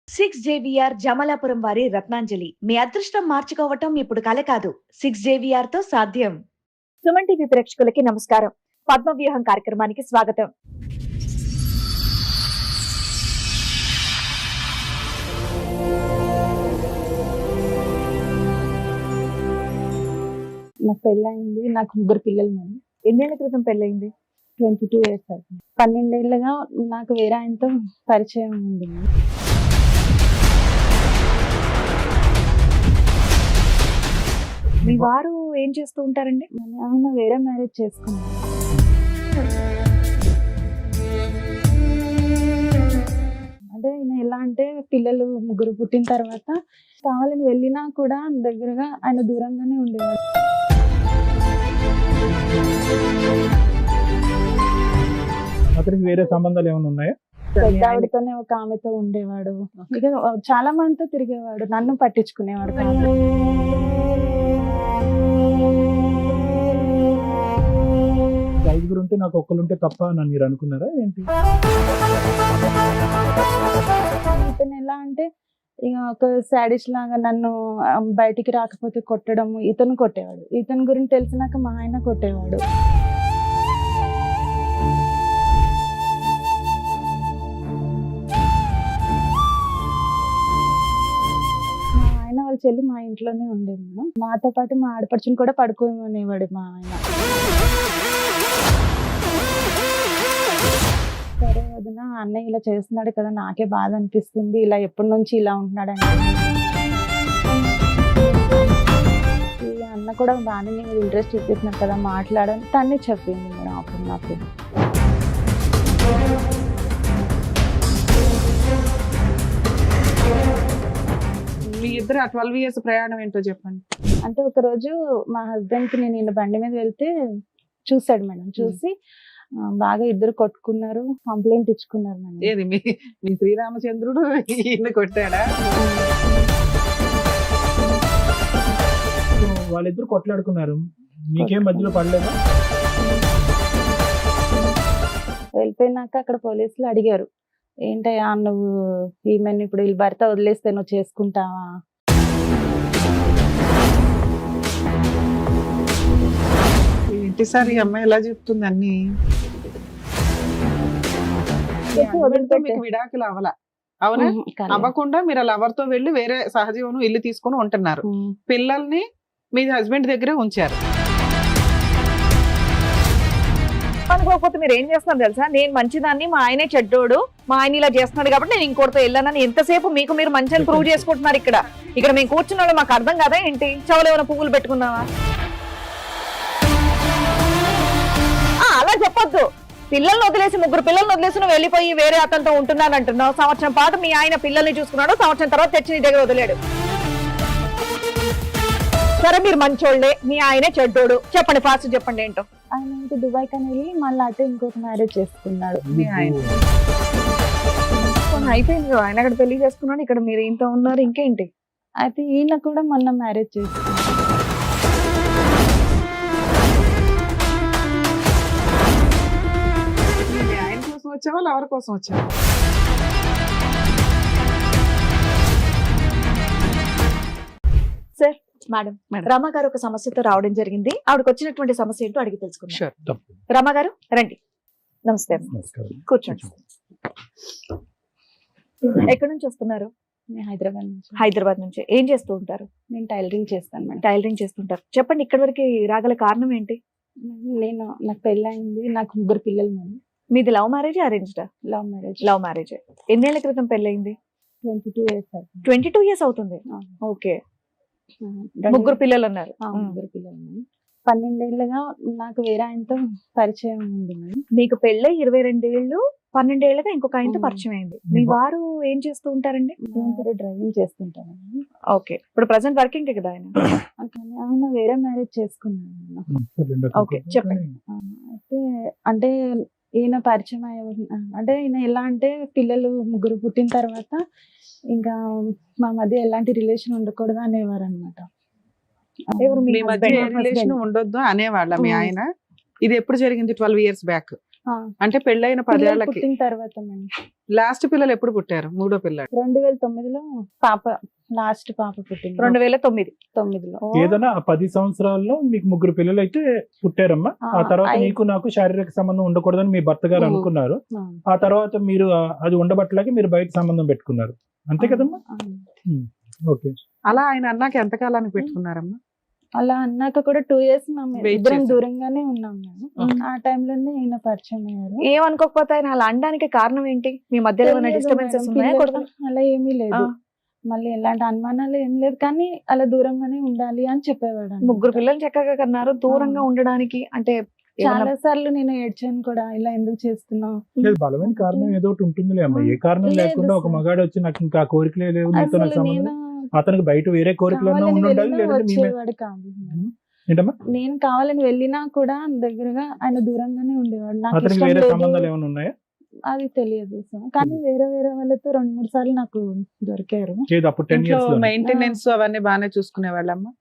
6 JVR Jamalapuram వారి రత్నాంజలి. మీ అదృష్టం మార్చుకోవటం ఇప్పుడు కల కాదు. 6 JVR తో సాధ్యం. సుమన్ టీవీ ప్రేక్షకులకి నమస్కారం. పద్మవ్యూహం కార్యక్రమానికి స్వాగతం. నాకు పెళ్ళయింది. నాకు 3 పిల్లలు మేడం. ఎన్నేళ్ల క్రితం పెళ్ళయింది? 22 ఇయర్స్ అవుతుంది. 12 ఏళ్ళుగా నాకు వేరే ఆయనతో పరిచయం ఉంది మేడం. మీ వారు ఏం చేస్తూ ఉంటారండి? ఆయన వేరే మ్యారేజ్ చేసుకున్నారు. అంటే ఆయన ఎలా అంటే పిల్లలు 3 పుట్టిన తర్వాత కావాలని వెళ్ళినా కూడా దగ్గరగా ఆయన దూరంగానే ఉండేవాడు. అతనికి వేరే సంబంధాలు ఏమైనా ఉన్నాయా? పెద్ద ఆవిడతోనే ఒక ఆమెతో ఉండేవాడు. ఇక చాలా మందితో తిరిగేవాడు. నన్ను పట్టించుకునేవాడు కాదు. ఐదుగురు ఉంటే నాకు ఒక్కరుంటే తప్ప అని మీరు అనుకున్నారా ఏంటి? ఇతను ఎలా అంటే ఇక ఒక సాడిస్ట్ లాగా నన్ను బయటికి రాకపోతే కొట్టడం, ఇతను కొట్టేవాడు. ఇతని గురించి తెలిసినాక మా ఆయన కొట్టేవాడు. మా ఆయన వాళ్ళ చెల్లి మా ఇంట్లోనే ఉండేది మేడం. మాతో పాటు మా ఆడపడుచుని కూడా పడుకోమనేవాడు మా ఆయన. సరే వదిన, అన్నయ్య ఇలా చేస్తున్నాడు కదా, నాకే బాధ అనిపిస్తుంది, ఇలా ఎప్పటి నుంచి ఇలా ఉంటున్నాడంటే. ఈ అన్న కూడా బాగానే నేను ఇంట్రెస్ట్ చూపిస్తున్నాను కదా మాట్లాడని తన్ని చెప్పింది మేడం అప్పుడు నాకు. మీ ఇద్దరు 12 ఇయర్స్ ప్రయాణం ఏంటో చెప్పండి. అంటే ఒక రోజు మా హస్బెండ్ కి నేను బండి మీద వెళ్తే చూసాడు మేడం. చూసి బాగా ఇద్దరు కొట్టుకున్నారు, కంప్లైంట్ ఇచ్చుకున్నారు మేడం. ఏది మీ శ్రీరామచంద్రుడు ఈయన కొట్టాడా? వాళ్ళిద్దరు కొట్లాడుకున్నారు, మీకేం మధ్యలో పడలేదా? వెళ్ళిపోయినాక అక్కడ పోలీసులు అడిగారు, ఏంటయ్యా నువ్వు ఈమెను ఇప్పుడు వీళ్ళ భర్త వదిలేస్తే నువ్వు చేసుకుంటావా? ఏంటి సార్ ఈ అమ్మాయి ఎలా చెప్తుంది అన్ని? మీకు విడాకులు అవలా అవునా? అవ్వకుండా మీరు అలా ఎవరితో వెళ్ళి వేరే సహజీవనం ఇల్లు తీసుకుని ఉంటున్నారు. పిల్లల్ని మీ హస్బెండ్ దగ్గరే ఉంచారు. అనుకోకపోతే మీరు ఏం చేస్తున్నారు తెలుసా? నేను మంచిదాన్ని, మా ఆయనే చెడ్డోడు, మా ఆయన ఇలా చేస్తున్నాడు కాబట్టి నేను ఇంకోటితో వెళ్ళానని ఎంతసేపు మీకు మీరు మంచి అని ప్రూవ్ చేసుకుంటున్నారు. ఇక్కడ మేము కూర్చున్నాడు మాకు అర్థం కదా ఏంటి? చెవులు ఏమైనా పువ్వులు పెట్టుకుందామా? అలా చెప్పొద్దు. పిల్లల్ని వదిలేసి 3 పిల్లల్ని వదిలేసి నువ్వు వెళ్ళిపోయి వేరే అతనితో ఉంటున్నాను అంటున్నావు. సంవత్సరం పాటు మీ ఆయన పిల్లల్ని చూసుకున్నాడు, సంవత్సరం తర్వాత తెచ్చి నీ దగ్గర వదిలేడు. సరే మీరు మంచోళ్ళే, మీ ఆయనే చెడ్డోడు, చెప్పండి ఫాస్ట్ చెప్పండి ఏంటో. ఆయన ఇంటి దుబాయ్ కని వెళ్ళి మళ్ళీ అటు ఇంకొక మ్యారేజ్ చేసుకున్నాడు. మీ ఆయన అయిపోయింది కదా, ఆయన అక్కడ పెళ్లి చేసుకున్నాడు, ఇక్కడ మీరు ఇంత ఉన్నారు, ఇంకేంటి? అయితే ఈయన కూడా మొన్న మ్యారేజ్ చేసుకున్నాడు. మీ ఆయన కోసం వచ్చావా ఎవరి కోసం వచ్చావా? సార్ మేడం, రమ గారు ఒక సమస్యతో రావడం జరిగింది. ఆవిడకి వచ్చినటువంటి సమస్య ఏంటో అడిగి తెలుసుకుందాం. షూర్. రమ గారు రండి. నమస్తే. నమస్కారం. కూర్చోండి. ఎక్కడి నుంచి వస్తున్నారు? నేను హైదరాబాద్ నుంచి. హైదరాబాద్ నుంచి. ఏం చేస్తూ ఉంటారు? నేను టైలరింగ్ చేస్తాను మేడం. టైలరింగ్ చేస్తుంటారు. చెప్పండి, ఇక్కడి వరకు రాగల కారణం ఏంటి? నాకు పెళ్ళయింది. నాకు 3 పిల్లలు మేడం. మీది లవ్ మ్యారేజ్ అరేంజ్డా? Love marriage. Love marriage. ఎన్నేళ్ల క్రితం పెళ్ళయింది? 22 ఇయర్స్ అవుతుంది. 22 ఇయర్స్ అవుతుంది. ఓకే. 3 పిల్లలు ఉన్నారు. 3 పిల్లలు. 12 ఏళ్ళుగా నాకు వేరే ఆయనతో పరిచయం ఉంది మేడం. మీకు పెళ్ళై 22 ఏళ్ళు, 12 ఏళ్ళగా ఇంకొక ఆయనతో పరిచయం అయింది. మీ వారు ఏం చేస్తూ ఉంటారండి? డ్రైవింగ్ చేస్తుంటాను. ఓకే. ఇప్పుడు ప్రెసెంట్ వర్కింగ్ కదా ఆయన? ఆయన వేరే మ్యారేజ్ చేసుకున్నాను. ఓకే, చెప్పండి. అయితే అంటే ఈయన పరిచయం అంటే ఈయన ఎలా అంటే పిల్లలు 3 పుట్టిన తర్వాత ఇంకా మా మధ్య ఎలాంటి రిలేషన్ ఉండకూడదు అనేవారు అనమాట. మీ మధ్య రిలేషన్ ఉండొద్దు అనేవాళ్ళ మీ ఆయన? ఇది ఎప్పుడు జరిగింది? 12 ఇయర్స్ బ్యాక్. ఆ, అంటే పెళ్ళైన పిల్లలు 10 ఏళ్లకి పుట్టిన తర్వాత మేడం లాస్ట్ పిల్లలు ఎప్పుడు పుట్టారు? మూడో పిల్లడు 2009లో పాప లాస్ట్ పాప పుట్టింది 2009. 9లో. ఏదైనా ఆ 10 సంవత్సరాల్లో మీకు 3 పిల్లలు అయితే పుట్టారమ్మా. ఆ తర్వాత నీకు నాకు శారీరక సంబంధం ఉండకూడదని మీ భర్త గారు అనుకున్నారు. ఆ తర్వాత మీరు అది ఉండబట్టలేక మీరు బయట సంబంధం పెట్టుకున్నారు, అంతే కదమ్మా? ఓకే. అలా ఆయన అన్నాక ఎంతకాలానికి పెట్టుకున్నారమ్మా? అలా అన్నాక కూడా 2 years మేము Wait ఇద్దరం చేశారు. దూరంగానే ఉన్నాం మేము. ఆ టైంలోనే ఈయన పరిచయం అయ్యారు. ఏమనుకోకపోతే ఆయన అలా అనడానికి కారణం ఏంటి? మీ మధ్యలో ఏమైనా తెలియదు డిస్టర్బెన్సెస్ మేడం, ఉన్నాయా? పిల్లలు గొడవలు? అలా ఏమీ లేదు. మళ్ళీ ఎలాంటి అనుమానాలు ఏం లేదు, కానీ అలా దూరంగానే ఉండాలి అని చెప్పేవాడు అన్నమాట. 3 పిల్లలు చక్కగా కన్నారు, దూరంగా ఉండడానికి అంటే చాలా సార్లు నేను ఏడ్చాను కూడా, ఇలా ఎందుకు చేస్తున్నావు లేదు, బలమైన కారణం ఏదో ఒకటి ఉంటుందిలే అమ్మా. ఏ కారణం లేదు లేకుండా ఒక సార్. మగాడు వచ్చి నాకు ఇంకా కోరికలే లేవు, నీతో నాకు అసలు సంబంధం, నేను అతనికి బయట వేరే కోరికలు కావాలని ఉండాలి, వెళ్ళినా లేదంటే మీ మీద- వచ్చేవాడు కాదు మేడం. ఏంటమ్మా? నేను కావాలని వెళ్ళినా కూడా దగ్గరగా ఆయన దూరంగానే ఉండేవాడు. నాకు అతనికి ఇష్టం వేరే లేదు సంబంధాలు ఏమైనా ఉన్నాయా? అది తెలియదు సార్, కానీ వేరే వేరే వాళ్ళతో 2-3 సార్లు నాకు దొరికారు. లేదు, అప్పుడు 10 ఇంట్లో years లో. మెయింటెనెన్స్ అవన్నీ బాగానే చూసుకునే వాళ్ళమ్మా?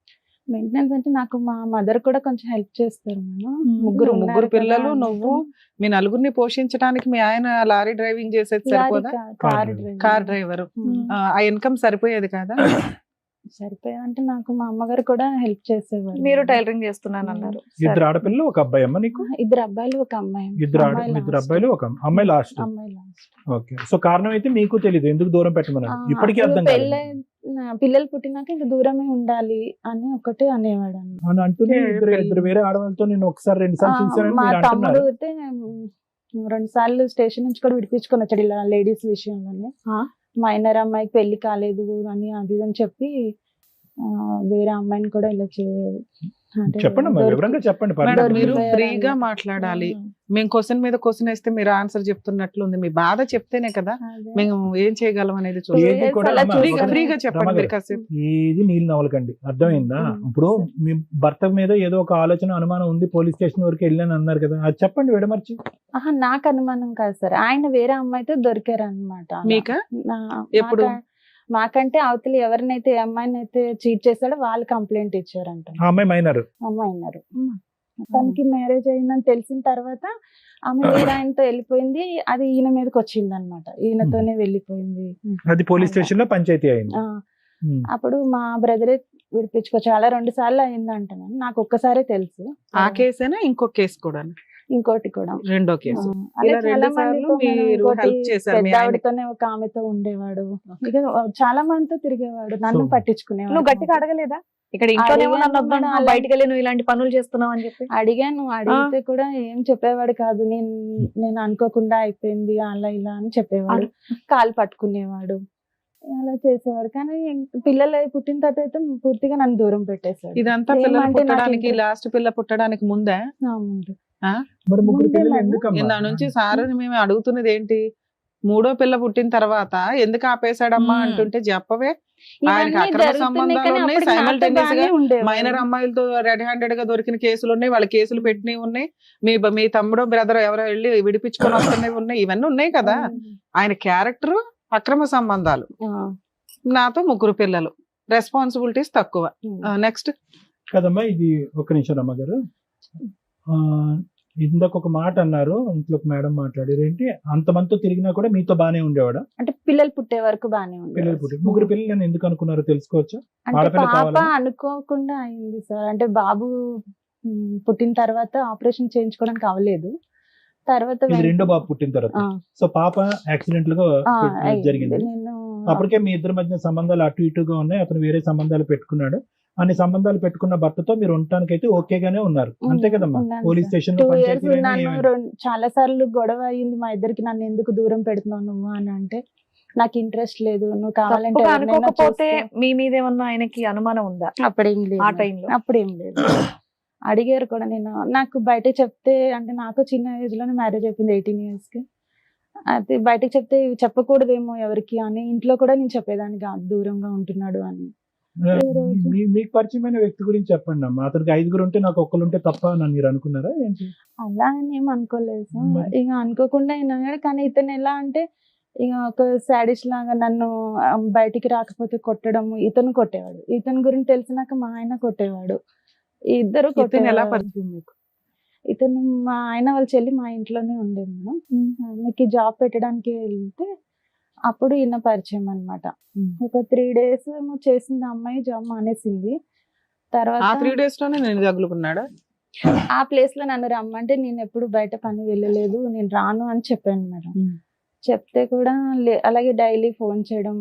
మెయింటెనెన్స్ అంటే నాకు మా మదర్ కూడా కొంచెం హెల్ప్ చేస్తారు మేడం. ముగ్గురు ఉన్నారు పిల్లలు, కదా నువ్వు, అన్నట్టు. మీ నలుగురిని పోషించడానికి మీ ఆయన లారీ డ్రైవింగ్ చేసేది లారీ సరిపోదా? Car car driver. ఆ ఇన్కమ్ సరిపోయేది కదా? సరిపోయా అంటే నాకు మా అమ్మగారు కూడా హెల్ప్ చేసేవారు. మీరు టైలరింగ్ చేస్తున్నాను అన్నారు. ఇద్దరు ఆడపిల్లలు, ఒక అబ్బాయి అమ్మ నీకు? 2 అబ్బాయిలు 1 అమ్మాయి. ఇద్దరు అమ్మాయి అబ్బాయిలు, ఒక అమ్మాయి లాస్ట్. అమ్మాయి లాస్ట్. ఓకే. సో కారణం అయితే మీకు తెలియదు ఎందుకు దూరం పెట్టమన్నారు, ఇప్పటికీ అర్థం కాలేదు పిల్లలు పుట్టినాక ఇంకా దూరమే ఉండాలి అని ఒకటే అనేవాడు అన్నమాట. అని అంటూనే ఇద్దరు వేరే ఆడవాళ్ళతో నేను ఒకసారి 2 సార్లు చూసానని మా మీరు తమ్ముడు అంటున్నారు. అయితే 2 సార్లు స్టేషన్ నుంచి కూడా విడిపించుకొని వచ్చాడు ఇలా లేడీస్ విషయంలోనే. మైనర్ అమ్మాయికి పెళ్లి కాలేదు అని అది అని చెప్పి వేరే అమ్మాయిని కూడా ఇలా చెప్పండి అమ్మా, వివరంగా చెప్పండి. మేడం పర్లేదు. మీరు దొరికిపోయారు ఫ్రీగా అని. మాట్లాడాలి. మేము క్వశ్చన్ మీద క్వశ్చన్ వేస్తే మీరు ఆన్సర్ చెప్తున్నట్లు ఉంది. మీ బాధ చెప్తేనే కదా మేము ఏం చేయగలం అనేది చూడాలి. ఏది కూడా అలా అమ్మా, చూసి- ఒక ఫ్రీగా చెప్పండి రమగారు, మీరు కాసేపు. ఏది నీళ్ళు నవ్వలకండి, అర్థమైందా? ఇప్పుడు మీ భర్త మీద ఏదో ఒక ఆలోచన అనుమానం ఉంది, పోలీస్ స్టేషన్ వరకు వెళ్ళాను అన్నారు కదా, అది చెప్పండి విడమర్చి. నాకు అనుమానం కాదు సార్, ఆయన వేరే అమ్మాయితో దొరికారు అనమాట. మీకా? ఎప్పుడు? మాకంటే అవతలి ఎవరినైతే ఏ అమ్మాయిని అయితే చీట్ చేశాడో వాళ్ళు కంప్లైంట్ ఇచ్చారంట. ఆ అమ్మాయి మైనర్. అమ్మాయి అన్నారు. తనకి మ్యారేజ్ అయిందని తెలిసిన తర్వాత ఆమె వేరే ఆయనతో వెళ్ళిపోయింది. అది ఈయన మీదకి వచ్చింది అనమాట, ఈయనతోనే వెళ్ళిపోయింది. అది పోలీస్ స్టేషన్ లో పంచాయతీ అయింది. అప్పుడు మా బ్రదరే విడిపించుకోవచ్చు, అలా 2 సార్లు అయిందంట. నాకు ఒక్కసారే తెలుసు. ఆ కేసేనా ఇంకొక కేసు కూడా? ఇంకోటి కూడా రెండో కేసు. అలా ఇలా చాలా 2 సార్లు మందితో మీరు ఇంకోటి హెల్ప్ చేశారు మీ పెద్ద ఆయనకి. ఆవిడతోనే ఒక ఆమెతో ఉండేవాడు. ఇక చాలా మందితో తిరిగేవాడు, నన్ను So, పట్టించుకునేవాడు. నువ్వు గట్టిగా అడగలేదా? ఇక్కడ ఇంట్లోనేమో నన్ను అడిగాను వద్దన్నావు, మేడం, బయటికి వెళ్ళి నువ్వు ఇలాంటి పనులు చేస్తున్నావు అని చెప్పి. అడిగాను, అడిగితే కూడా ఏం చెప్పేవాడు కాదు. నేను అనుకోకుండా అయిపోయింది అలా ఇలా అని చెప్పేవాడు. కాలు పట్టుకునేవాడు, అలా చేసేవాడు. కానీ పిల్లలు పుట్టిన తర్వాత అయితే పూర్తిగా నన్ను దూరం పెట్టేశాడు. ఇదంతా పిల్లలు ఏమంటే నాకు పుట్టడానికి, interest- లాస్ట్ పిల్ల పుట్టడానికి ముందే? ముందు మరి 3 ముందే పిల్లలు మేడం. ఎందుకమ్మా? ఇందా నుంచి సార్ మేము అడుగుతున్నది ఏంటి, 3వ పిల్ల పుట్టిన తర్వాత ఎందుకు ఆపేశాడమ్మా అంటుంటే చెప్పవే. ఆయనకి ఇవన్నీ అక్రమ జరుగుతున్నాయి, సంబంధాలు కానీ ఉన్నాయి, అప్పటికి నాతో simultaneous గా బాగానే ఉండేవాడు. మైనర్ అమ్మాయిలతో రెడ్ హ్యాండెడ్ గా దొరికిన కేసులు ఉన్నాయి, వాళ్ళ కేసులు పెట్టినవి ఉన్నాయి, మీ తమ్ముడు బ్రదర్ ఎవరో వెళ్ళి విడిపించుకొని వస్తున్నవి ఉన్నాయి, ఇవన్నీ ఉన్నాయి కదా. ఆయన క్యారెక్టర్ అక్రమ సంబంధాలు, నాతో 3 పిల్లలు, రెస్పాన్సిబిలిటీస్ తక్కువ. నెక్స్ట్ కదమ్మా, ఇది ఒక నిమిషం అమ్మగారు. ఇందాక ఒక మాట అన్నారు, ఇంట్లో ఒక మేడం మాట్లాడారు ఏంటి, అంతమందితో తిరిగినా కూడా మీతో బానే ఉండేవాడా? అంటే పిల్లలు పుట్టే వరకు బానే పిల్లలు పుట్టి 3 పిల్లలు ఎందుకు అనుకున్నారో తెలుసుకోవచ్చా? అంటే ఆడపిల్ల పాప కావాలా? అనుకోకుండా అయింది సార్. అంటే బాబు పుట్టిన తర్వాత ఆపరేషన్ చేయించుకోవడానికి అవ్వలేదు. తర్వాత ఇది రెండో బాబు పుట్టిన తర్వాత. ఆ, సో పాప యాక్సిడెంట్ గా అయింది. జరిగింది. నేను అప్పటికే మీ ఇద్దరి మధ్య సంబంధాలు అటు ఇటుగా ఉన్నాయి, అతను వేరే సంబంధాలు పెట్టుకున్నాడు. అన్ని సంబంధాలు పెట్టుకున్న భర్తతో మీరు ఉండటానికైతే ఓకేగానే ఉన్నారు, అంతే కదమ్మా? ఉన్నాను పోలీస్ సార్. స్టేషన్ 2 లో years పంచాయతీలు ఉన్నాను. చాలా సార్లు గొడవ అయింది మా ఇద్దరికి. నన్ను ఎందుకు దూరం పెడుతున్నావు నువ్వు అని అంటే, నాకు ఇంట్రెస్ట్ లేదు, నువ్వు కావాలంటే తప్పుగా ఎవరినైనా అనుకోకపోతే చూసుకో. మీ మీద ఏమన్నా ఆయనకి అనుమానం ఉందా అప్పుడేం లేదు, ఆ టైంలో? అప్పుడేం లేదు. అడిగారు కూడా. నేను నాకు బయటకు చెప్తే, అంటే నాకు చిన్న ఏజ్ లోనే మ్యారేజ్ అయిపోయింది, 18 years కి. అది బయటకు చెప్తే చెప్పకూడదేమో ఎవరికి అని ఇంట్లో కూడా నేను చెప్పేదాన్ని కాదు, దూరంగా ఉంటున్నాడు అని. మీకు పరిచయమైన వ్యక్తి గురించి చెప్పండి అమ్మా. అతనికి 5 ఉంటే నాకు ఒక్కరు ఉంటే తప్ప అని మీరు అనుకున్నారా ఏంటి? అలా అని ఏం అనుకోలేదు సార్. మరి? ఇక అనుకోకుండా అయినా, కానీ ఇతను ఎలా అంటే ఇక ఒక సాడిస్ట్ లాగా నన్ను బయటికి రాకపోతే కొట్టడం. ఇతను కొట్టేవాడు, ఇతని గురించి తెలిసినాక మా ఆయన కొట్టేవాడు. ఇద్దరు ఇతను ఎలా కొట్టేవాడు. పరిచయం మీకు? ఇతను మా ఆయన వాళ్ళ చెల్లి మా ఇంట్లోనే ఉండేది మేడం. ఆమెకి జాబ్ పెట్టడానికి వెళ్తే అప్పుడు ఈయన పరిచయం అన్నమాట. ఒక 3 days ఏమో చేసింది ఆ అమ్మాయి, జాబ్ మానేసింది. ఆ తర్వాత 3 days లోనే నేను తగులుకున్నాడా? ఆ ప్లేస్ లో నన్ను రమ్మంటే నేను ఎప్పుడు బయట పని వెళ్ళలేదు, నేను రాను అని చెప్పాను మేడం. చెప్తే కూడా అలాగే డైలీ ఫోన్ చేయడం,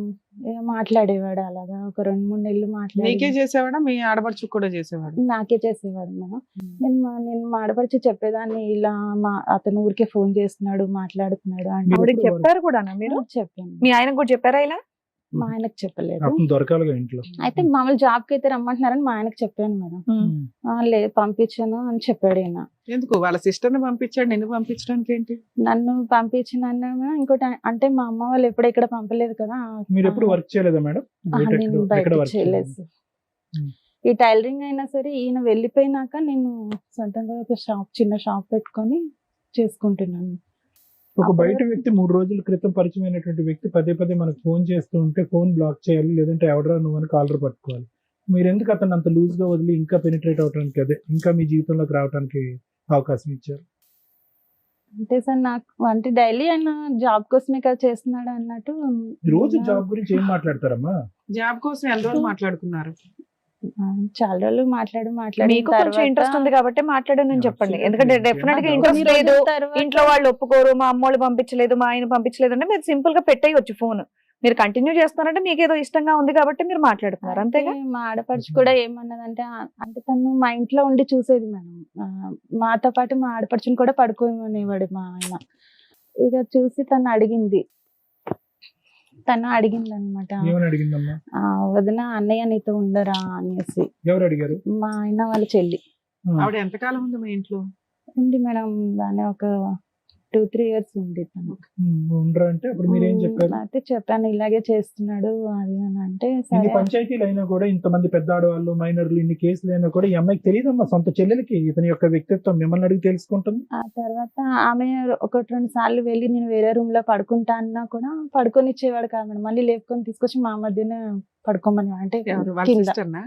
మాట్లాడేవాడు. అలాగా ఒక 2-3 నెలలు నీకే మాట్లాడి చేసేవాడా మీ ఆడపడుచు కూడా చేసేవాడు? నాకే చేసేవాడు మేడం. నేను మా ఆడపడిచి చెప్పేదాన్ని, ఇలా అతను ఊరికే ఫోన్ చేస్తున్నాడు, మాట్లాడుతున్నాడు అంటే ఆవిడకి చెప్పారు కూడా మీరు? చెప్పాను. మీ ఆయనకు కూడా చెప్పారా ఇలా? మా ఆయనకు చెప్పలేదు. అప్పుడు దొరకాలిగా ఇంట్లో. అయితే మామూలు జాబ్ కి అయితే రమ్మంటున్నారని మా ఆయనకు చెప్పాను మేడం. లేదు పంపించాను అని చెప్పాడు ఈయన. ఎందుకు వాళ్ళ సిస్టర్ ని పంపించాడు, నిన్ను పంపించడానికి ఏంటి? నన్ను పంపించిన ఇంకోటి అంటే మా అమ్మ వాళ్ళు ఎప్పుడు ఇక్కడ పంపలేదు కదా. మీరు ఎప్పుడు వర్క్ చేయలేదా మేడం? నేను బయట చేయలేదు. ఈ టైలరింగ్ అయినా సరే ఈయన వెళ్ళిపోయినాక నేను సొంతంగా ఒక చిన్న షాప్ పెట్టుకొని చేసుకుంటున్నాను. ఒక బయట వ్యక్తి 3 రోజుల క్రితం పరిచయం అయినటువంటి వ్యక్తి పదే పదే మనకు ఫోన్ చేస్తూ ఉంటే ఫోన్ బ్లాక్ చేయాలి, లేదంటే ఎవడరా నువ్వు అని కాలర్ పట్టుకోవాలి. మీరు ఎందుకు అతను అంత లూజ్ గా వదిలి ఇంకా పెనిట్రేట్ అవడానికి, అదే ఇంకా మీ జీవితంలోకి రావడానికి అవకాశం ఇచ్చారు? అంటే సార్ నాకు అంటే డైలీ ఆయన జాబ్ కోసమే కదా చేస్తున్నాడు అన్నట్టు. రోజు జాబ్ గురించి ఏం మాట్లాడతారమ్మా? జాబ్ కోసం ఎంత రోజులు మాట్లాడుకున్నారు? చాలా రోజులు మాట్లాడి మీకు కొంచెం ఇంట్రెస్ట్ ఉంది కాబట్టి మాట్లాడానని చెప్పండి. ఎందుకంటే డెఫినెట్ గా ఇంట్రెస్ట్ లేదు, ఇంట్లో వాళ్ళు ఒప్పుకోరు, మా అమ్మోళ్ళు పంపించలేదు, మా ఆయన పంపించలేదు అంటే మీరు సింపుల్ గా పెట్టేయచ్చు ఫోన్. మీరు కంటిన్యూ చేస్తున్నారంటే మీకు ఏదో ఇష్టంగా ఉంది కాబట్టి మీరు మాట్లాడుతున్నారు, అంతేగా? మా ఆడపడుచు కూడా ఏమన్నదంటే అంటే తను మా ఇంట్లో ఉండి చూసేది మేడం. మాతో పాటు మా ఆడపడుచుని కూడా పడుకోమనేవాడు మా ఆయన. ఇక చూసి తను అడిగింది అనమాట, ఏమని అడిగిందమ్మా? వదిన అన్నయ్య నీతో ఉండరా అనేసి. ఎవరు అడిగారు? మా ఆయన వాళ్ళ చెల్లి. ఆవిడ ఎంతకాలం ఉంది మీ ఇంట్లో? ఉంది మేడం, బానే ఒక 2-3 years ఉంది తను. ఉండరా అంటే అప్పుడు మీరేం చెప్పారు? అయితే చెప్పాను ఇలాగే చేస్తున్నాడు అది అని అంటే ఇన్ని సరే. పంచాయతీలు అయినా కూడా, ఇంతమంది పెద్ద ఆడవాళ్ళు, మైనర్లు, ఇన్ని కేసులు అయినా కూడా ఈ అమ్మాయికి తెలియదమ్మా, సొంత చెల్లెలకి ఇతని యొక్క వ్యక్తిత్వం మిమ్మల్ని అడిగి తెలుసుకుంటుంది. ఆ తర్వాత ఆమె 1-2 సార్లు వెళ్ళి నేను వేరే రూమ్ లో పడుకుంటా అన్నా కూడా పడుకొనిచ్చేవాడు కాదు మేడం. మళ్ళీ లేపుకొని తీసుకొచ్చి మా మధ్యనే పడుకోమని అంటే ఎవరు? వాళ్ళ కింద. సిస్టర్నా?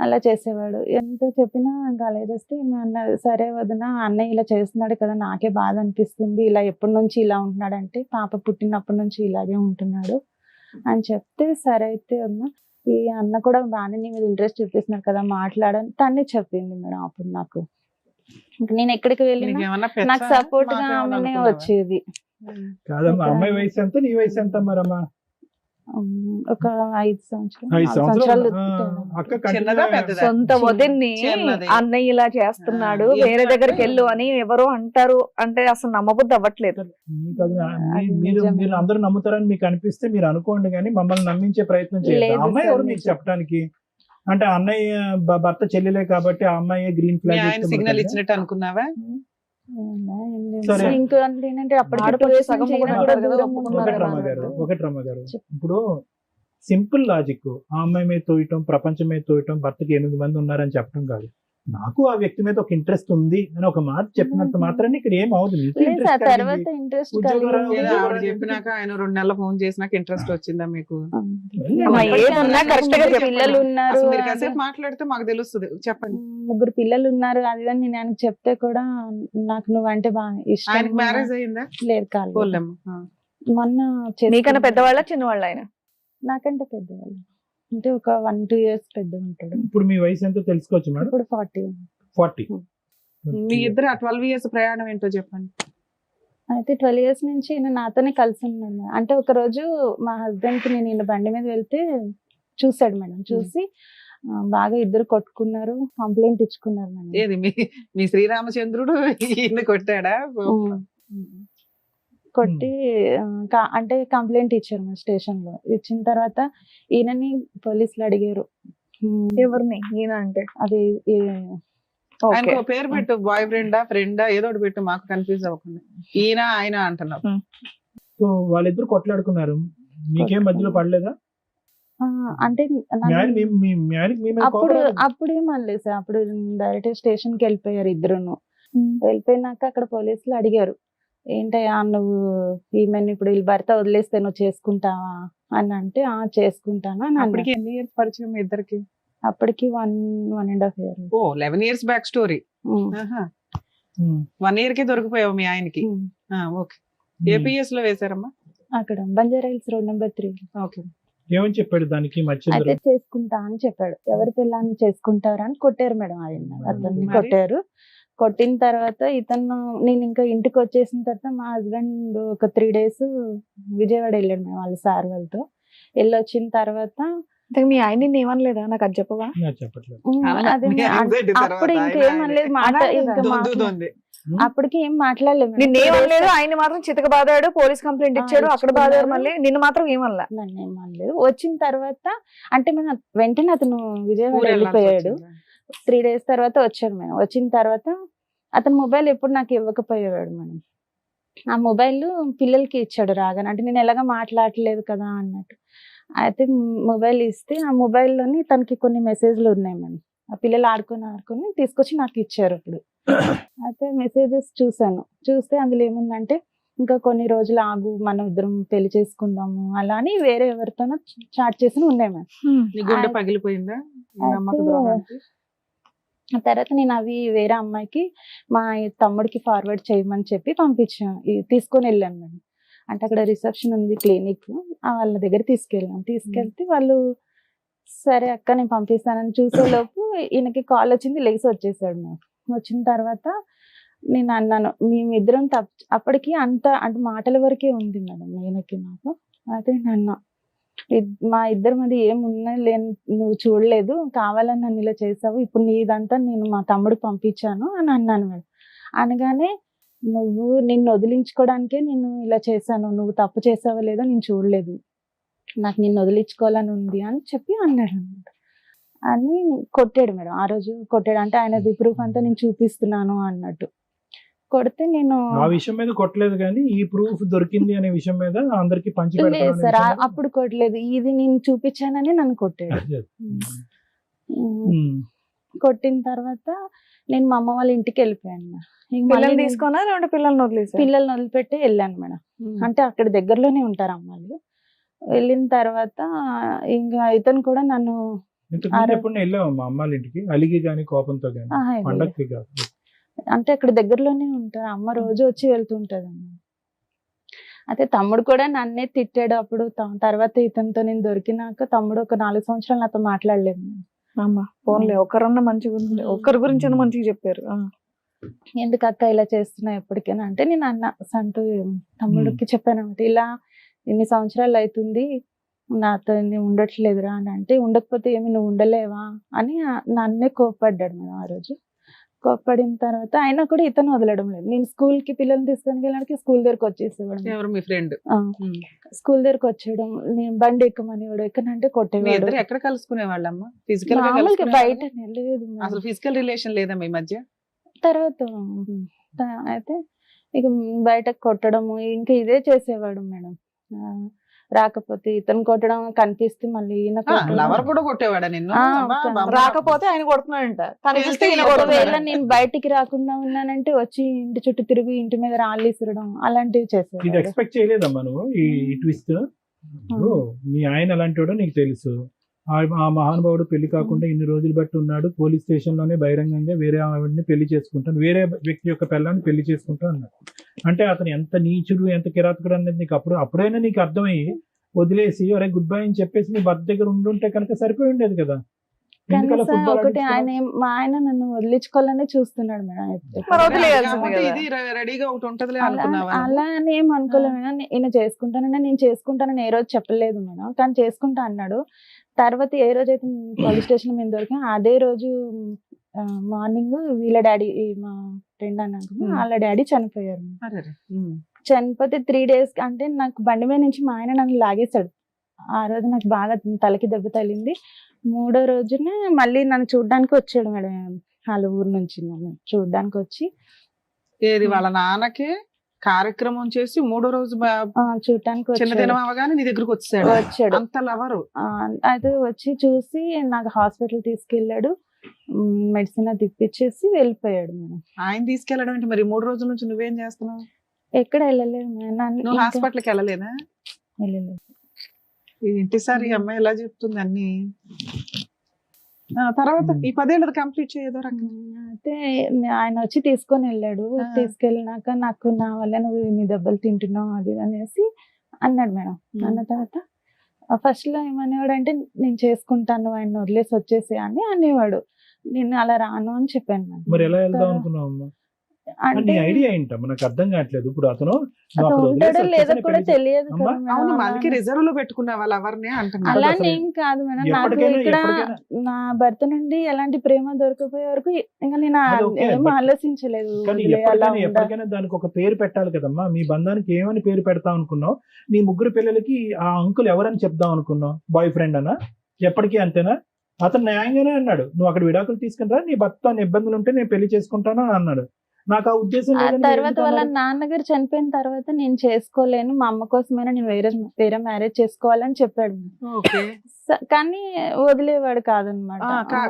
అలా చేసేవాడు. ఎంత చెప్పినా ఇంకా చేస్తే అన్నది, సరే వదిన అన్నయ్య ఇలా చేస్తున్నాడు కదా, నాకే బాధ అనిపిస్తుంది, ఇలా ఎప్పటి నుంచి ఇలా ఉంటున్నాడు అంటే పాప పుట్టినప్పటి నుంచి ఇలాగే ఉంటున్నాడు అని చెప్తే, సరే అయితే వదిన ఈ అన్న కూడా బాగానే నీ మీద ఇంట్రెస్ట్ చూపిస్తున్నాడు కదా మాట్లాడని తనే చెప్పింది మేడం. అప్పుడు నాకు ఇంకా నేను ఎక్కడికి వెళ్ళినా నాకు సపోర్ట్ గా ఆమెనే వచ్చేది. కాదమ్మా, అమ్మాయి వయసు ఎంత, నీ వయసు ఎంత మరమ్మా? ఒక 5 సంవత్సరాలు సొంత వదిన్ని అన్నయ్య ఇలా చేస్తున్నాడు, వేరే దగ్గరికి వెళ్ళు అని ఎవరో అంటారు అంటే అసలు నమ్మబుద్ధి అవ్వట్లేదు. మీరు అందరూ నమ్ముతారని మీకు అనిపిస్తే మీరు అనుకోండి, కానీ మమ్మల్ని నమ్మించే ప్రయత్నం చేయాలి. అమ్మాయి ఎవరు మీకు చెప్పడానికి? అంటే అన్నయ్య భర్త చెల్లెలే కాబట్టి ఆ అమ్మాయి గ్రీన్ ఫ్లాగ్ సిగ్నల్ ఇచ్చినట్టు అనుకున్నావా? ఇంకా ఏంటంటే ఒకటి రమ్మ గారు, ఇప్పుడు సింపుల్ లాజిక్, ఆ అమ్మాయి మీద తోయటం, ప్రపంచం మీద తోయటం, భర్తకి 8 మంది ఉన్నారని చెప్పడం కాదు. నాకు ఆ వ్యక్తి మీద ఒక ఇంట్రెస్ట్ ఉంది అని ఒక మాట చెప్పినంత మాత్రాన్ని ఇక్కడ ఏం అవుతుంది. చెప్పినాక ఆయన 2 నెలలు ఫోన్ చేసినాక ఇంట్రెస్ట్ వచ్చిందా మీకు? పిల్లలు ఉన్నారు, మీరు కాసేపు మాట్లాడితే మాకు తెలుస్తుంది. చెప్పండి. 3 పిల్లలు ఉన్నారు అది నేను ఆయనకు చెప్తే కూడా నాకు నువ్వంటే బాగా ఇష్టం. ఆయనకు మ్యారేజ్ అయిందా? లేదు కాదు. మొన్న నీకన్నా పెద్దవాళ్ళ చిన్నవాళ్ళ? ఆయన నాకంటే పెద్దవాళ్ళు, అంటే ఒక 1-2 years పెద్ద ఉంటాడు. ఇప్పుడు మీ వయసు ఎంతో తెలుసుకోవచ్చు మేడం? ఇప్పుడు 40. మీ ఇద్దరు 12 years ప్రయాణం ఏంటో చెప్పండి. అయితే 12 years నుంచి ఈయన నాతోనే కలిసి ఉన్నాను. అంటే ఒక రోజు మా హస్బెండ్ కి నేను ఈయన బండి మీద వెళ్తే చూసాడు మేడం. చూసి బాగా ఇద్దరు కొట్టుకున్నారు, కంప్లైంట్ ఇచ్చుకున్నారు మేడం. ఏది మీ శ్రీరామచంద్రుడు ఈయన కొట్టాడా? కొట్టి అంటే కంప్లైంట్ ఇచ్చారు మా స్టేషన్ లో. ఇచ్చిన తర్వాత ఈయనని పోలీసులు అడిగారు. ఎవరిని? ఈయన అంటే అది ఆయనకు పేరు పెట్టు, బాయ్ ఫ్రెండా ఫ్రెండా ఏదో ఒకటి పెట్టు, మాకు కన్ఫ్యూజ్ అవ్వకుండా. ఈయన ఆయన అంటున్నారు. సో వాళ్ళిద్దరు కొట్లాడుకున్నారు, మీకేం మధ్యలో పడలేదా? అంటే అప్పుడు ఏమనలేదు సార్. అప్పుడు డైరెక్ట్ స్టేషన్ కి వెళ్ళిపోయారు ఇద్దరును. వెళ్ళిపోయినాక అక్కడ పోలీసులు అడిగారు, ఏంటయ్యా నువ్వు ఈమెను ఇప్పుడు వీళ్ళ భర్త వదిలేస్తే నువ్వు చేసుకుంటావా అని అంటే, చేసుకుంటాను అని. అప్పటికి ఎన్ని ఇయర్స్ పరిచయం ఇద్దరికి? అప్పటికి 1.5 year. ఓ 11 years బ్యాక్ స్టోరీ. 1 year కి దొరికిపోయావు మీ ఆయనకి. ఓకే. ఏపీఎస్ లో వేశారమ్మా? అక్కడ Banjara hills road number 3. Okay. ఏమని చెప్పాడు దానికి మధ్య అయితే చేసుకుంటా అని చెప్పాడు. ఎవరి పిల్లని చేసుకుంటారా అని కొట్టారు మేడం ఆయన, అతన్ని మరి? కొట్టారు. కొట్టిన తర్వాత ఇతను, నేను ఇంకా ఇంటికి వచ్చేసిన తర్వాత మా హస్బెండ్ ఒక 3 days విజయవాడ వెళ్ళాడు మేము వాళ్ళ సార్ వాళ్ళతో. వెళ్ళొచ్చిన తర్వాత ఇంతకు మీ ఆయన నిన్ను ఏమనలేదా? నాకు అది చెప్పవా? నాకు చెప్పట్లేదు. అదే మీ anxiety తర్వాత అప్పుడు ఆయన ఇంకేమనలేదు, అనాలి కదా. ఇంకా దొందుతోంది. అప్పటికి ఏం మాట్లాడలేదు. నిన్ను ఏమనలేదు, ఆయన మాత్రం చితక బాదాడు, పోలీస్ కంప్లైంట్ ఇచ్చాడు, అక్కడ బాదాడు, మళ్ళీ నిన్ను మాత్రం ఏమనలా. నన్ను ఏమనలేదు. వచ్చిన తర్వాత అంటే మేము వెంటనే అతను విజయవాడ ఊరు వెళ్ళాల్సి వెళ్ళిపోయాడు. వచ్చిందా? 3 days తర్వాత వచ్చాడు మేడం. వచ్చిన తర్వాత అతను మొబైల్ ఎప్పుడు నాకు ఇవ్వకపోయేవాడు మేడం. ఆ మొబైల్ పిల్లలకి ఇచ్చాడు రాగానే, అంటే నేను ఎలాగ మాట్లాడలేదు కదా అన్నట్టు. అయితే మొబైల్ ఇస్తే ఆ మొబైల్లోని తనకి కొన్ని మెసేజ్లు ఉన్నాయి మేడం. ఆ పిల్లలు ఆడుకొని తీసుకొచ్చి నాకు ఇచ్చారు. అప్పుడు అయితే మెసేజెస్ చూస్తే అందులో ఏముందంటే, ఇంకా కొన్ని రోజులు ఆగు, మనం ఇద్దరం పెళ్లి చేసుకుందాము అలా అని వేరే ఎవరితోనో చాట్ చేసి ఉన్నాయి మేడం. నీ గుండె పగిలిపోయిందా? ఈ నమ్మక అయితే ద్రోహానికి? ఆ తర్వాత నేను అవి వేరే అమ్మాయికి మా తమ్ముడికి ఫార్వర్డ్ చేయమని చెప్పి పంపించాను, తీసుకొని వెళ్ళాను మేడం. అంటే అక్కడ రిసెప్షన్ ఉంది క్లినిక్, వాళ్ళ దగ్గర తీసుకెళ్తే వాళ్ళు సరే అక్క నేను పంపిస్తానని చూసేలోపు ఈయనకి కాల్ వచ్చింది, లేచి వచ్చేసాడు మేడం. వచ్చిన తర్వాత నేను అన్నాను, మేమిద్దరం అప్పటికి అంటే మాటల వరకే ఉంది మేడం ఈయనకి నాకు. అయితే నేను అన్నా, మా ఇద్దరి మధ్య ఏమున్నా లేని నువ్వు చూడలేదు, కావాలని నన్ను ఇలా చేసావు, ఇప్పుడు నీదంతా నేను మా తమ్ముడు పంపించాను అని అన్నాను మేడం. అనగానే నిన్ను వదిలించుకోవడానికే నేను ఇలా చేశాను, నువ్వు తప్పు చేసావో లేదో నేను చూడలేదు, నాకు నిన్ను వదిలించుకోవాలని ఉంది అని చెప్పి అన్నాడు అనమాట. అని కొట్టాడు మేడం. ఆ రోజు కొట్టాడు, అంటే ఆయన ప్రూఫ్ అంతా నేను చూపిస్తున్నాను అన్నట్టు. కొడితే నేను ఆ విషయం మీద కొట్టలేదు, కానీ ఈ ప్రూఫ్ దొరికింది అనే విషయం మీద అందరికి పంచి లేదు పెడతాను అనే సార్, విషయం మీద- అప్పుడు కొట్టలేదు, ఇది నేను చూపించానని నన్ను కొట్టాడు. అదే. కొట్టిన తర్వాత నేను మా అమ్మ వాళ్ళ ఇంటికి వెళ్ళిపోయాను మేడం. ఇంక మళ్ళీ పిల్లల్ని నేను తీసుకున్నా లేదంటే పిల్లల్ని వదిలేసా? పిల్లల్ని వదిలిపెట్టి వెళ్ళాను మేడం. అంటే అక్కడ దగ్గరలోనే ఉంటారు అమ్మాయిలు. వెళ్ళిన తర్వాత ఇంకా ఇతను కూడా నన్ను ఇంతకు ముందు ఎప్పుడు వెళ్ళావు మా అమ్మాళ్ళ ఇంటికి అలిగి గాని కోపంతో గాని? ఆహా, పండక్కి కాదు. అంటే అక్కడ దగ్గరలోనే ఉంటారు, అమ్మ రోజు వచ్చి వెళ్తుంటది అమ్మ. అయితే తమ్ముడు కూడా నన్నే తిట్టాడు అప్పుడు. తర్వాత ఇతనితో నేను దొరికినాక తమ్ముడు ఒక 4 సంవత్సరాలు నాతో మాట్లాడలేదు. అమ్మా ఫోన్లే, ఒకరన్నా మంచిగా ఉంది, ఒక్కరి గురించి అన్న మంచిగా చెప్పారు. ఎందుకు అక్క ఇలా చేస్తున్నావు ఎప్పటికైనా అంటే, నేను అన్న సంటూ తమ్ముడికి చెప్పాను అనమాట, ఇలా ఇన్ని సంవత్సరాలు అవుతుంది నాతో ఉండట్లేదురా అని. అంటే ఉండకపోతే ఏమి నువ్వు ఉండలేవా అని నన్నే కోప్పడ్డాడు మేడం. ఆ రోజు కోప్పడిన తర్వాత ఆయన కూడా ఇతను వదలడం లేదు. నేను స్కూల్ కి పిల్లల్ని తీసుకొని వెళ్ళడానికి స్కూల్ దగ్గరకు వచ్చేసేవాడు. ఎవరు మీ ఫ్రెండ్? స్కూల్ దగ్గరకు వచ్చేయడం, నేను బండి ఎక్కమనేవాడు, ఎక్కనంటే మీ కొట్టేవాడు. ఇద్దరు ఎక్కడ కలుసుకునే వాళ్ళమ్మా? ఫిజికల్ గా మామూలుగా కలుసుకునేవాళ్ళా? బయట లేదు మేడం. అసలు ఫిజికల్ రిలేషన్ లేదా మీ మధ్య? తర్వాత అయితే ఇక బయటకు కొట్టడము ఇంకా ఇదే చేసేవాడు మేడం. రాకపోతే ఇతను కొట్టడం కనిపిస్తే మళ్ళీ ఈయన కొట్టడం. లవర్ కూడా కొట్టేవాడా నిన్ను? ఆ, అబ్బా, ఒక- బామ్మ. రాకపోతే ఆయన కొడుతున్నాడంట, తను చూస్తే ఈయన ఒకవేళ కొడుతున్నాడంట. నేను బయటికి రాకుండా ఉన్నానంటే వచ్చి ఇంటి చుట్టూ తిరిగి ఇంటి మీద రాళ్ళు ఇసరడం అలాంటివి ఇది చేసేవాడు. ఎక్స్పెక్ట్ చేయలేదమ్మా నువ్వు ఈ ట్విస్ట్? మీ ఆయన అలాంటి వాడు నీకు తెలుసు. ఆ మహానుభావుడు పెళ్లి కాకుండా ఇన్ని రోజులు బట్టి ఉన్నాడు, పోలీస్ స్టేషన్ లోనే బహిరంగంగా వేరే ఆవిడని పెళ్లి చేసుకుంటాను, వేరే వ్యక్తి యొక్క పిల్లాన్ని పెళ్లి చేసుకుంటా అన్నాడు. అంటే అతను ఎంత నీచుడు ఎంత కిరాతకుడు అనేది నీకు అప్పుడైనా నీకు అర్థమయ్యి వదిలేసి అరే గుడ్ బై అని చెప్పేసి నీ భర్త దగ్గర ఉండుంటే కనుక సరిపోయి ఉండేది కదా. ఎందుకు అలా కానీ ఫుట్బాల్ ఒకటి ఆడించుకున్నావు? మా ఆయన నన్ను వదిలించుకోవాలనే చూస్తున్నాడు మేడం. మరి వదిలేయాల్సింది కాకపోతే కదా. ఇది రెడీగా ఒకటి ఉంటదిలే అలా అనుకున్నావా? అలా అని ఏం అనుకోలేదు మేడం. ఈయన చేసుకుంటానని నేను చేసుకుంటానని ఏ రోజు చెప్పలేదు మేడం, కానీ చేసుకుంటా అన్నాడు. తర్వాత ఏ రోజు అయితే పోలీస్ స్టేషన్ మీద దొరికా అదే రోజు మార్నింగ్ వీళ్ళ డాడీ, మా ఫ్రెండ్ అన్నాక వాళ్ళ డాడీ చనిపోయారు. అరెరే. చనిపోతే 3 days అంటే నాకు బండి మీద నుంచి మా ఆయన నన్ను లాగేశాడు. ఆ రోజు నాకు బాగా తలకి దెబ్బ తగిలింది. 3వ రోజున మళ్ళీ నన్ను చూడడానికి వచ్చాడు మేడం, వాళ్ళ ఊరు నుంచి నన్ను చూడడానికి వచ్చి. ఏది వాళ్ళ నాన్నకి కార్యక్రమం చేసి 3వ రోజు చూడటానికి చిన్న దినం అవగానే నీ దగ్గరకు వచ్చాడు. అంత లవరు. అయితే వచ్చి చూసి నాకు హాస్పిటల్ తీసుకెళ్ళాడు, మెడిసిన్ అది ఇప్పించేసి వెళ్ళిపోయాడు మేడం. ఆయన తీసుకెళ్ళడం అంటే మరి 3 రోజుల నుంచి నువ్వేం చేస్తున్నావు? ఎక్కడ వెళ్ళలేదు మేడం. నువ్వు హాస్పిటల్కి వెళ్ళలేదా? వెళ్ళలేదు. ఏంటి సార్ ఈ అమ్మాయి ఎలా చెప్తుంది అన్ని? తర్వాత ఈ 10 ఏళ్ళది కంప్లీట్ చేయదో రకంగా అయితే ఆయన వచ్చి తీసుకొని వెళ్ళాడు. ఆ. తీసుకెళ్ళినాక నాకు నా వల్ల నువ్వు ఇన్ని దెబ్బలు తింటున్నావు అది అనేసి అన్నాడు మేడం. అన్న తర్వాత ఫస్ట్ లో ఏమనేవాడు అంటే నేను చేసుకుంటాను ఆయన వదిలేసి వచ్చేసి అని అనేవాడు. నేను అలా రాను అని చెప్పాను మేడం. మరి ఎలా వెళ్దాం అనుకున్నావు అమ్మా? అంటే నీ ఐడియా ఏంటమ్మా? నాకు అర్థం కావట్లేదు. ఇప్పుడు అతను నువ్వు అతను అక్కడ వదిలేసి ఉంటాడో లేదో వచ్చేసానే కూడా పెళ్లి తెలియదు అమ్మా, కదా మేడం. అవును మనకి రిజర్వ్ లో పెట్టుకున్న వాళ్ళు ఎవరిని అంటున్నారు. అలా అసలు ఏం కాదు మేడం. నాకు ఎప్పటికైనా ఇక్కడ ఎప్పటికైనా నా భర్త నుండి ఎలాంటి ప్రేమ దొరకపోయే వరకు ఇంకా నేను అది ఓకే, ఏం but ఆలోచించలేదు. కానీ వదిలే అలా ఎప్పటికైనా ఉండాలి. ఎప్పటికైనా దానికి ఒక పేరు పెట్టాలి కదమ్మా. మీ బంధానికి ఏమని పేరు పెడతాం అనుకున్నావు? నీ ముగ్గురు పిల్లలకి ఆ అంకుల్ ఎవరని చెప్దాం అనుకున్నావు? బాయ్ ఫ్రెండ్ అనా? ఎప్పటికీ అంతేనా? అతను న్యాయంగానే అన్నాడు, నువ్వు అక్కడ విడాకులు తీసుకుని రా, నీ భర్త ఇబ్బందులు ఉంటే నేను పెళ్లి చేసుకుంటాను అని అన్నాడు. నాకు ఆ ఉద్దేశం ఆ లేదని తర్వాత ఎందుకు వాళ్ళ అన్నారు? నాన్నగారు చనిపోయిన తర్వాత నేను చేసుకోలేను, మా అమ్మ కోసమైనా నేను వేరే మ్యారేజ్ చేసుకోవాలని చెప్పాడు. ఓకే కానీ వదిలేవాడు కాదనమాట.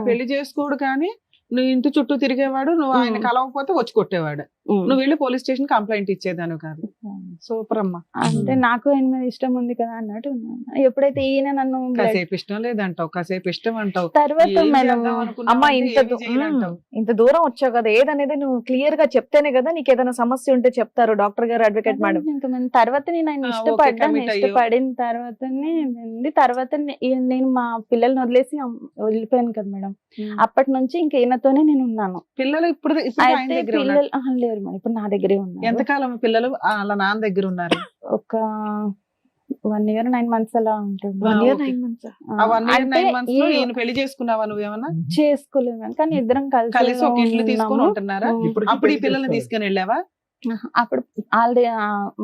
పెళ్లి చేసుకోడు కానీ నువ్వు ఇంటి చుట్టూ తిరిగేవాడు, నువ్వు ఆయన కలవకపోతే వచ్చి కొట్టేవాడు, నువ్వు వెళ్ళి పోలీస్ స్టేషన్ కంప్లైంట్ ఇచ్చేదాను కాదు. సూపర్ అమ్మా. అంటే నాకు ఆయన మీద ఇష్టం ఉంది కదా అన్నట్టు ఉన్నాను. ఎప్పుడైతే ఈయన నన్ను కాసేపు ఇష్టం లేదంటావు, కాసేపు ఇష్టం అంటావు, తర్వాత ఏం మేడం చేద్దాం అనుకున్నావు అమ్మా అంటే ఇంత ఏమీ చేయనంటావు. ఇంత దూరం వచ్చావు కదా, ఏదనేది నువ్వు క్లియర్ గా చెప్తేనే కదా నీకు ఏదైనా సమస్య ఉంటే చెప్తారు డాక్టర్ గారు, అడ్వకేట్ మేడం. ఇంకా తర్వాత నేను ఆయన ఓకే, ఇష్టపడ్డాను. commit అయ్యావు. ఇష్టపడిన తర్వాతనే తర్వాత నేను మా పిల్లల్ని వదిలేసి వెళ్ళిపోయాను కదా మేడం. అప్పటి నుంచి ఇంకా ఈయనతోనే నేను ఉన్నాను. పిల్లలు ఇప్పుడు ఆయన అయితే దగ్గర ఉన్నారు. పిల్లలు లేరు మేడం, ఇప్పుడు నా దగ్గరే ఉన్నారు. ఎంతకాలం పిల్లలు వాళ్ళ నాన్న దగ్గర ఉన్నారు? ఒక 1 year 9 months అలా ఉంటుంది. 1 year ఓకే. 9 months. ఆ 1 year అంటే 9 months లో ఈ- ఈయన పెళ్లి చేసుకున్నావా నువ్వేమన్నా? చేసుకోలేదు మేడం. కానీ ఇద్దరం కలిసి ఒక ఇల్లు తీసుకొని ఉన్నాము. ఉంటున్నారా? ఇప్పటికీ అప్పుడు ఈ పెళ్లి పిల్లల్ని చేసుకోవాలి. తీసుకొని వెళ్ళావా? అప్పుడు వాళ్ళది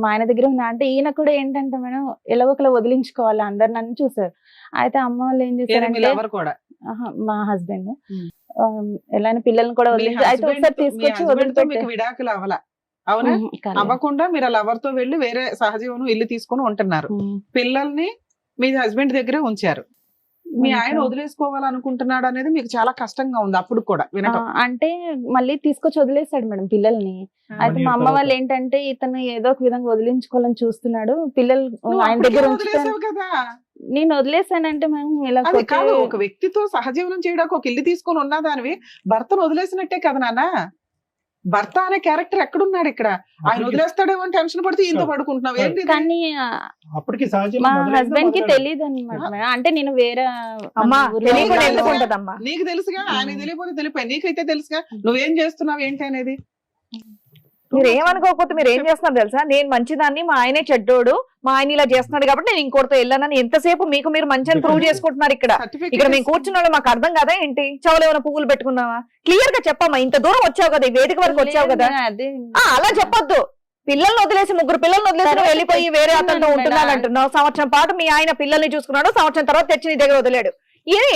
మా ఆయన దగ్గర ఉన్నా. అంటే ఈయన కూడా ఏంటంటే మేడం ఎలా ఒకలా వదిలించుకోవాలి, అందరు నన్ను చూసారు. అయితే అమ్మ వాళ్ళు ఏం చేశారంటే ఎవరు కూడా మా హస్బెండ్ ఉమ్. ఎలా పిల్లల్ని కూడా మీ వదిలించి అయితే husband ఒకసారి తో- మీ తీసుకొచ్చి husband తో వదిలిపెట్టారు. మీకు విడాకులు అవ్వాల అవునా? అవ్వకుండా మీరు ఆ లవర్ తో వెళ్ళి వేరే సహజీవనం ఇల్లు తీసుకొని ఉంటున్నారు. పిల్లల్ని మీ హస్బెండ్ దగ్గరే ఉంచారు. మీ ఆయన వదిలేసుకోవాలనుకుంటున్నాడు అనేది మీకు చాలా కష్టంగా ఉంది అప్పుడు కూడా వినటం. అంటే మళ్ళీ తీసుకొచ్చి వదిలేసాడు మేడం పిల్లల్ని. అయితే మా అమ్మ వాళ్ళు ఏంటంటే ఇతను ఏదో ఒక విధంగా వదిలించుకోవాలని చూస్తున్నాడు, పిల్లలు నువ్వు ఆయన అప్పటికే దగ్గర ఉంచుతాను. వదిలేసావు కదా. నేను వదిలేసానంటే మేము ఇలా అది కొట్టి- కాదు, ఒక వ్యక్తితో సహజీవనం చేయడానికి ఒక ఇల్లు తీసుకొని ఉన్నదానివి భర్తను వదిలేసినట్టే కదా నాన్న. భర్త అనే క్యారెక్టర్ ఎక్కడున్నాడు ఇక్కడ? ఆయన అప్పటికి- వదిలేస్తాడేమో అని టెన్షన్ పడితే ఇంత పడుకుంటున్నావు ఏంటి ఇది? కానీ అప్పటికి సహజంగా మా మొదలైందా హస్బెండ్ కి మొదలైందా? తెలియదు అనమాట. అంటే నేను వేరే అమ్మా ఊర్లో తెలియకుండా ఉన్నాను. ఎందుకు ఉంటదమ్మా? నీకు తెలుసుగా, ఆయన తెలియకపోతే తెలిపాయి, నీకైతే తెలుసుగా నువ్వేం చేస్తున్నావు ఏంటి అనేది. మీరు ఏమనుకోకపోతే మీరు ఏం చేస్తున్నారు తెలుసా? నేను మంచిదాన్ని, మా ఆయనే చెడ్డోడు, మా ఆయన ఇలా చేస్తున్నాడు కాబట్టి నేను ఇంకోటితో వెళ్ళానని ఎంతసేపు మీకు మీరు మంచి అని ప్రూవ్ చేసుకుంటున్నారు ఇక్కడ. ఇక్కడ మేము కూర్చున్నాడు మాకు అర్థం కదా ఏంటి? చెవులు ఏమైనా పువ్వులు పెట్టుకున్నావా? క్లియర్ గా చెప్పమ్మా, ఇంత దూరం వచ్చావు కదా, ఈ వేదిక వరకు వచ్చావు కదా, అదే అలా చెప్పొద్దు. పిల్లల్ని వదిలేసి 3 పిల్లల్ని వదిలేసి నువ్వు వెళ్ళిపోయి వేరే అతనితో ఉంటున్నాను అంటున్నావు. సంవత్సరం పాటు మీ ఆయన పిల్లల్ని చూసుకున్నాడు, సంవత్సరం తర్వాత తెచ్చి నీ దగ్గర వదిలేడు.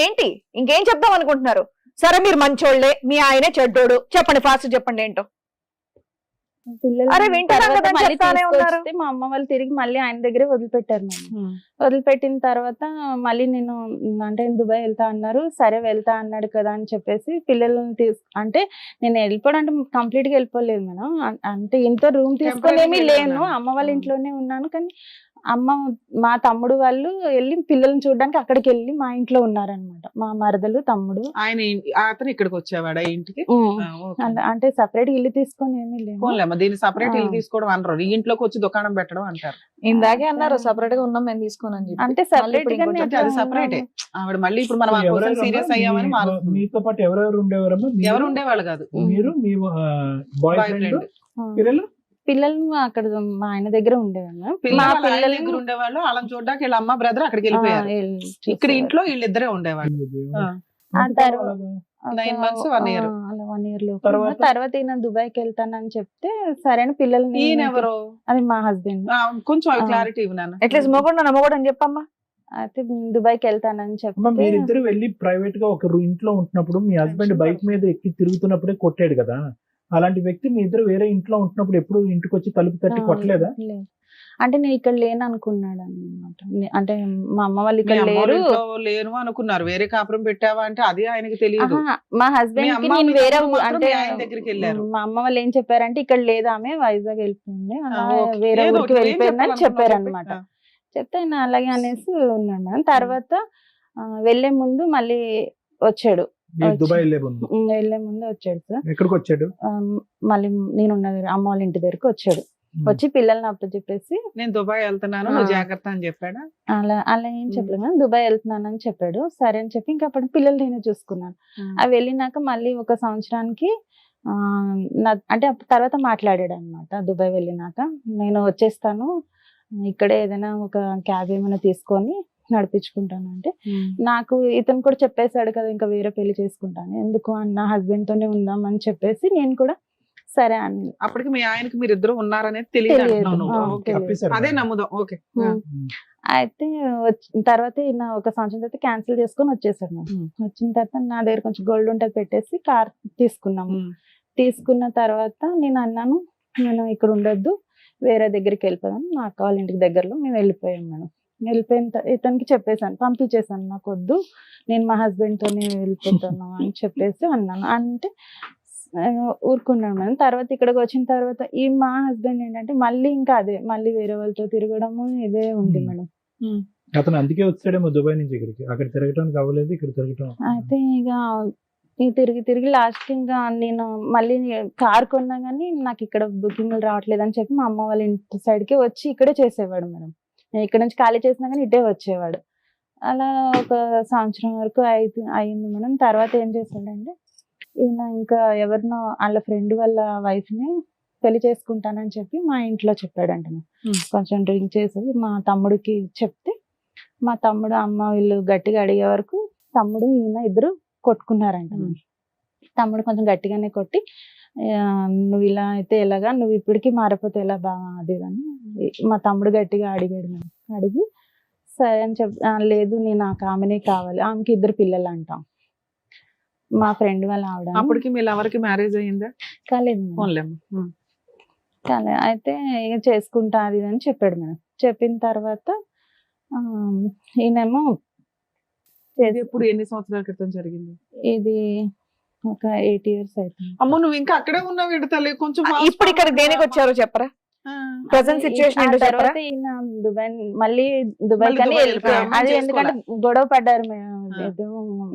ఏంటి ఇంకేం చెప్దాం అనుకుంటున్నారు? సరే మీరు మంచోళ్లే, మీ ఆయనే చెడ్డోడు, చెప్పండి ఫాస్ట్ చెప్పండి ఏంటో. పిల్లలు అరే వింటున్నాం తర్వాత కదా అని మళ్ళీ చెప్తానే ఉన్నారు. తీసుకొస్తే మా అమ్మ వాళ్ళు తిరిగి మళ్ళీ ఆయన దగ్గరే వదిలిపెట్టారు నన్ను. వదిలిపెట్టిన తర్వాత మళ్ళీ నేను అంటే దుబాయ్ వెళ్తా అన్నారు, సరే వెళ్తా అన్నాడు కదా అని చెప్పేసి పిల్లల్ని అంటే నేను వెళ్ళిపోవడం అంటే కంప్లీట్ గా వెళ్ళిపోలేదు మేడం. అంటే ఇంట్లో రూమ్ తీసుకొని ఏమీ లేను, అమ్మ వాళ్ళ ఇంట్లోనే ఉన్నాను. కానీ మా తమ్ముడు వాళ్ళు వెళ్ళి పిల్లల్ని చూడడానికి అక్కడికి వెళ్ళి మా ఇంట్లో ఉన్నారనమాట, మా మరదలు తమ్ముడు. ఆయన అతను ఇక్కడికి వచ్చేవాడా ఇంటికి? అంటే సపరేట్ ఇల్లు తీసుకొని ఏమీ లేదు. పోన్లేమ్మా, దీన్ని సపరేట్ ఇల్లు తీసుకోవడం అనరు, ఈ ఇంట్లోకి వచ్చి దుకాణం పెట్టడం అంటారు. ఇందాకే అన్నారు సపరేట్ గా ఉన్నాం మేము తీసుకోనని. అంటే సపరేట్ గా అంటే అది సపరేటే. ఆవిడ మళ్ళీ ఇప్పుడు మనం ఎవరెవరమ్మా? సీరియస్ అయ్యామని మీ- మారుతుంది. మీతో పాటు ఎవరెవరు ఉండేవారమ్మా? ఎవరు ఉండేవాళ్ళు కాదు. మీరు, మీ బాయ్ బాయ్ ఫ్రెండ్, ఫ్రెండ్ పిల్లలు? పిల్లలు అక్కడ మా ఆయన దగ్గర ఉండేవాళ్ళు. పిల్లలు వాళ్ళ ఆయన పిల్లలు దగ్గర ఉండేవాళ్ళు, వాళ్ళని చూడడానికి వీళ్ళ అమ్మ బ్రదర్ అక్కడికి వెళ్ళిపోయారు. ఇక్కడ ఇంట్లో వీళ్ళిద్దరే ఉండేవాళ్ళు. ఆ తర్వాత 9 months 1 year. 1 year లో తర్వాత? తర్వాత ఈయన దుబాయ్కి వెళ్తానని చెప్తే సరే అని పిల్లల్ని ఈయన ఎవరు? అది మా హస్బెండ్. కొంచెం క్లారిటీ ఇవ్వు నాన్న. అట్లీస్ట్ మొగోడు నా మొగోడు అని చెప్పమ్మా. అయితే దుబాయ్కి వెళ్తానని అమ్మా, చెప్తే మీరిద్దరు వెళ్ళి ప్రైవేట్ గా ఒక ఇంట్లో ఉంటున్నప్పుడు మీ హస్బెండ్ బైక్ మీద ఎక్కి తిరుగుతున్నప్పుడే కొట్టాడు కదా, అలాంటి వ్యక్తి మీ ఇద్దరు వేరే ఇంట్లో ఉంటున్నప్పుడు ఎప్పుడు ఇంటికి వచ్చి తలుపు తట్టి కొట్టలేదా? లేదు. అంటే నేను ఇక్కడ లేను అనుకున్నాడు అనమాట. అంటే మా అమ్మ వాళ్ళు మీ ఇక్కడ అమ్మ వాళ్ళ లేరు. ఇంట్లో లేను అనుకున్నారు, వేరే కాపురం పెట్టావా అంటే అది ఆయనకి తెలియదు. ఆహా, మా మీ హస్బెండ్ కి అమ్మ నేను మీ వేరే తమ్ముడు మాత్రం అంటే మీ ఆయన దగ్గరికి వెళ్ళారు. మా అమ్మ వాళ్ళు ఏం చెప్పారంటే ఇక్కడ లేదు ఆమె వైజాగ్ వెళ్ళిపోయింది, అలా ఓకే. వేరే ఏదో ఊరికి ఒకటి ఏం వెళ్ళిపోయింది అని చెప్పారు చెప్పాలనుకున్నావు అనమాట. చెప్పు. చెప్తే ఆయన అలాగే అనేసి ఉన్నాడు మేడం. తర్వాత వెళ్లే ముందు మళ్ళీ వచ్చాడు. మీరు దుబాయ్ వెళ్ళే ముందు వెళ్లే ముందు వచ్చాడు సార్. ఎక్కడికి వచ్చాడు? మళ్ళీ నేను ఉన్న అమ్మ వాళ్ళ ఇంటి దగ్గరకు వచ్చాడు. వచ్చి పిల్లల్ని అప్పచెప్పేసి నేను దుబాయ్ వెళ్తున్నాను నువ్వు జాగ్రత్త అని చెప్పాడా? అలా ఏం చెప్పలేదు మేడం. దుబాయ్ వెళ్తున్నాను అని చెప్పాడు. సరే అని చెప్పి ఇంకా అప్పుడు పిల్లలు నేనే చూసుకున్నాను. అవి వెళ్ళినాక మళ్ళీ ఒక సంవత్సరానికి అంటే తర్వాత మాట్లాడాడు అనమాట. దుబాయ్ వెళ్ళినాక నేను వచ్చేస్తాను, ఇక్కడే ఏదైనా ఒక క్యాబ్ ఏమైనా తీసుకొని నడిపించుకుంటాను అంటే, నాకు ఇతను కూడా చెప్పేశాడు కదా ఇంకా వేరే పెళ్లి చేసుకుంటాను, ఎందుకు అన్న హస్బెండ్ తోనే ఉందాం అని చెప్పేసి నేను కూడా సరే అని. అప్పటికి మీ ఆయనకి మీరు ఇద్దరు ఉన్నారనేది తెలియదు అంటున్నావు నువ్వు. ఓకే. తప్పేశారు అదే కదా. నమ్ముదాం. ఓకే. అయితే తర్వాత ఈయన ఒక సంవత్సరం తర్వాత క్యాన్సిల్ చేసుకొని వచ్చేసాడు మేడం. వచ్చిన తర్వాత నా దగ్గర కొంచెం గోల్డ్ ఉంటుంది పెట్టేసి కార్ తీసుకున్నాము. తీసుకున్న తర్వాత నేను అన్నాను నేను ఇక్కడ ఉండొద్దు, వేరే దగ్గరికి వెళ్ళిపోదాం, మా అక్క వాళ్ళ ఇంటికి దగ్గరలో మేము వెళ్ళిపోయాం మేడం. వెళ్ళిపోయిన ఇతనికి చెప్పేసాను, పంపించేసాను, నాకు వద్దు నేను మా హస్బెండ్ తోనే వెళ్ళిపోతాను అని చెప్పేసి అన్నాను. అంటే ఊరుకున్నాడు మేడం. తర్వాత ఇక్కడికి వచ్చిన తర్వాత ఈ మా హస్బెండ్ ఏంటంటే మళ్ళీ ఇంకా అదే మళ్ళీ వేరే వాళ్ళతో తిరగడము ఇదే ఉంది మేడం. అతను అందుకే వచ్చాడేమో దుబాయ్ నుంచి ఇక్కడికి, అక్కడ తిరగటానికి అవ్వలేదు, ఇక్కడ తిరగటం. అయితే ఇక తిరిగి లాస్ట్ ఇంకా నేను మళ్ళీ కార్ కొన్నా కానీ నాకు ఇక్కడ బుకింగ్లు రావట్లేదు అని చెప్పి మా అమ్మ వాళ్ళ ఇంటి సైడ్కి వచ్చి ఇక్కడే చేసేవాడు మేడం. నేను ఇక్కడ నుంచి ఖాళీ చేసినా కానీ ఇటే వచ్చేవాడు. అలా ఒక సంవత్సరం వరకు అయింది మేడం. తర్వాత ఏం చేశాడంటే ఈయన ఇంకా ఎవరినో వాళ్ళ ఫ్రెండ్ వాళ్ళ వైఫ్ ని పెళ్లి చేసుకుంటానని చెప్పి మా ఇంట్లో చెప్పాడంట. కొంచెం డ్రింక్ చేసి మా తమ్ముడికి చెప్తే మా తమ్ముడు అమ్మ వీళ్ళు గట్టిగా అడిగే వరకు తమ్ముడు ఈయన ఇద్దరు కొట్టుకున్నారంట. తమ్ముడు కొంచెం గట్టిగానే కొట్టి నువ్వు ఇలా అయితే ఎలాగా, నువ్వు ఇప్పటికీ మారిపోతే ఎలా బాగా అది అని మా తమ్ముడు గట్టిగా అడిగాడు మేడం. అడిగి సరే అని లేదు నేను నాకు ఆమెనే కావాలి, ఆమెకి ఇద్దరు పిల్లలు అంటాం, మా ఫ్రెండ్ వాళ్ళ ఆవిడ. అప్పటికి మీ ఎవరికి మ్యారేజ్ అయ్యిందా? కాలేదు కాలేదు. అయితే ఇక చేసుకుంటా అది అని చెప్పాడు మేడం. చెప్పిన తర్వాత ఈయనేమో ఎప్పుడు ఎన్ని సంవత్సరాల క్రితం జరిగింది ఇది? ఒక 8 years అవుతుంది. అమ్మో నువ్వు ఇంకా అక్కడే ఉన్నావు ఎడతలే కొంచెం. ఇప్పుడు ఇక్కడ దేనికి వచ్చారో చెప్పరా? ప్రెసెంట్ సిచువేషన్ ఏంటో చెప్పరా? తర్వాత ఈయన మళ్ళీ దుబాయ్ కానీ వెళ్ళిపోయాడు. అది ఎందుకంటే గొడవ పడ్డారు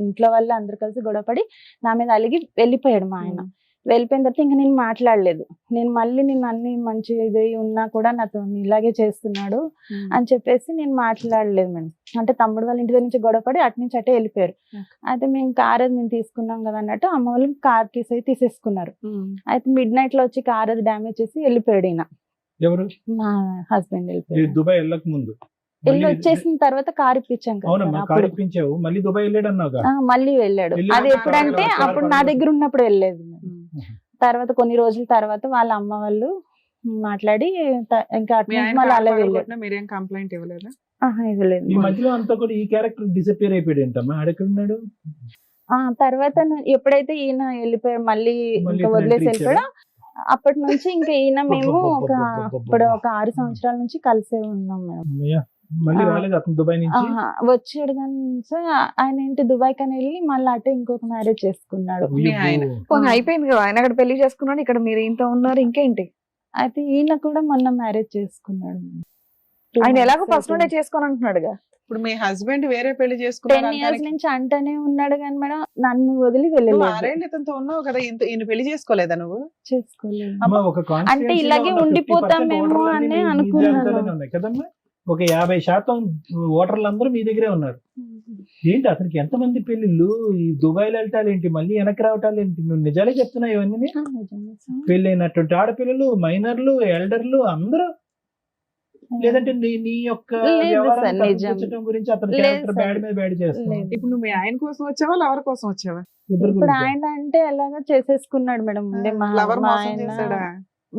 ఇంట్లో వాళ్ళు అందరు కలిసి గొడవ పడి నా మీద అలిగి వెళ్ళిపోయాడు మా ఆయన. వెళ్ళిపోయిన తర్వాత ఇంకా నేను మాట్లాడలేదు. నేను మళ్ళీ నేను అన్ని మంచి ఇది ఉన్నా కూడా నాతో ఇలాగే చేస్తున్నాడు అని చెప్పేసి నేను మాట్లాడలేదు మేడం. అంటే తమ్ముడు వాళ్ళ ఇంటి దగ్గర నుంచి గొడవ పడి అటు నుంచి అటే వెళ్ళిపోయారు. అయితే మేము కార్ అది మేము తీసుకున్నాం కదా అన్నట్టు అమ్మ వాళ్ళు కార్ తీసేసుకున్నారు. అయితే మిడ్ నైట్ లో వచ్చి కార్ అది డ్యామేజ్ చేసి వెళ్ళిపోయాడు ఈయన. ఎవరు? మా హస్బెండ్ వెళ్ళిపోయాడు. దుబాయ్ వెళ్ళక ముందు వెళ్ళి వచ్చేసిన తర్వాత కార్ ఇప్పించాం కదా, మళ్ళీ దుబాయ్ వెళ్ళాడు అన్నావుగా. మళ్ళీ వెళ్ళాడు. అది ఎప్పుడంటే అప్పుడు నా దగ్గర ఉన్నప్పుడు వెళ్ళలేదు. తర్వాత కొన్ని రోజుల తర్వాత వాళ్ళ అమ్మ వాళ్ళు మాట్లాడి ఇంకా అలా వెళ్ళాడు. మీరేం కంప్లైంట్ ఇవ్వలేదా? ఇవ్వలేదు. ఈ మధ్యలో అంతా కూడా ఈ క్యారెక్టర్ డిసపియర్ అయిపోయాడు ఏంటమ్మా, ఆడెక్కడున్నాడు? తర్వాత ఎప్పుడైతే ఈయన వెళ్ళిపోయాడు మళ్ళీ ఇంకా వదిలేసి వెళ్ళిపోయాడు, అప్పటి నుంచి ఇంకా ఈయన మేము ఇప్పుడు ఒక 6 సంవత్సరాల నుంచి కలిసే ఉన్నాం మేడం. మళ్ళీ రాలేదు అతను దుబాయ్ నుంచి? వచ్చాడు కానీ సార్ ఆయన ఏంటి దుబాయ్ కని వెళ్ళి మళ్ళీ అటే ఇంకొక మ్యారేజ్ చేసుకున్నాడు. అయిపోయింది కదా, ఆయన అక్కడ పెళ్లి చేసుకున్నాడు, ఇక్కడ మీరు ఇంత ఉన్నారు, ఇంకేంటి? అయితే ఈయన కూడా మొన్న మ్యారేజ్ చేసుకున్నాడు. ఆయన ఎలాగో ఫస్ట్ నుండే చేసుకొని అంటున్నాడుగా. ఇప్పుడు మీ హస్బెండ్ వేరే పెళ్లి 10 years నుంచి అంటనే ఉన్నాడు కానీ మేడం నన్ను వదిలి వెళ్ళలేదు. 6 ఏళ్ళు ఇతనితో ఉన్నావు కదా, ఈయన పెళ్లి చేసుకోలేదా నువ్వు? చేసుకోలేదు. అంటే ఇలాగే ఉండిపోతామేమో అని అనుకున్నాను. ఒక 50% ఓటర్లు అందరూ మీ దగ్గరే ఉన్నారు. ఏంటి అతనికి ఎంతమంది పెళ్లిళ్ళు? ఈ దుబాయ్ వెళ్ళటాలు ఏంటి, మళ్ళీ వెనక్కి రావటాలు ఏంటి? నువ్వు నిజాలే చెప్తున్నావు ఇవన్నీ. పెళ్ళైనటువంటి ఆడపిల్లలు, మైనర్లు, ఎల్డర్లు అందరూ, లేదంటే నీ యొక్క గురించి అతని క్యారెక్టర్ బ్యాడ్ మీద బ్యాడ్ చేస్తావు. ఇప్పుడు నువ్వు మీ ఆయన కోసం వచ్చావా లవర్ కోసం వచ్చావా? ఇప్పుడు ఆయన అంటే ఎలాగో చేసేసుకున్నాడు మేడం.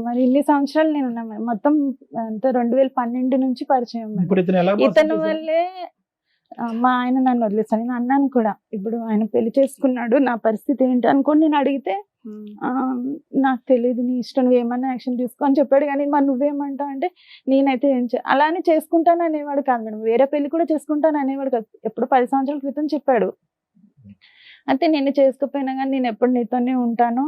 మరి ఇన్ని సంవత్సరాలు నేను ఉన్నా మొత్తం 2012 నుంచి పరిచయం. ఇతను వల్లే మా ఆయన నన్ను వదిలేస్తాను. నేను అన్నాను కూడా ఇప్పుడు ఆయన పెళ్లి చేసుకున్నాడు, నా పరిస్థితి ఏంటి అనుకోని నేను అడిగితే నాకు తెలియదు, నీ ఇష్టం, నువ్వు ఏమన్నా యాక్షన్ తీసుకో అని చెప్పాడు. కానీ మరి నువ్వేమంటావు అంటే నేనైతే ఏం అలానే చేసుకుంటాను అనేవాడు కాదు మేడం. వేరే పెళ్లి కూడా చేసుకుంటాను అనేవాడు కాదు. ఎప్పుడు 10 సంవత్సరాల క్రితం చెప్పాడు. అయితే నేను చేసుకోపోయినా కానీ నేను ఎప్పుడు నీతోనే ఉంటాను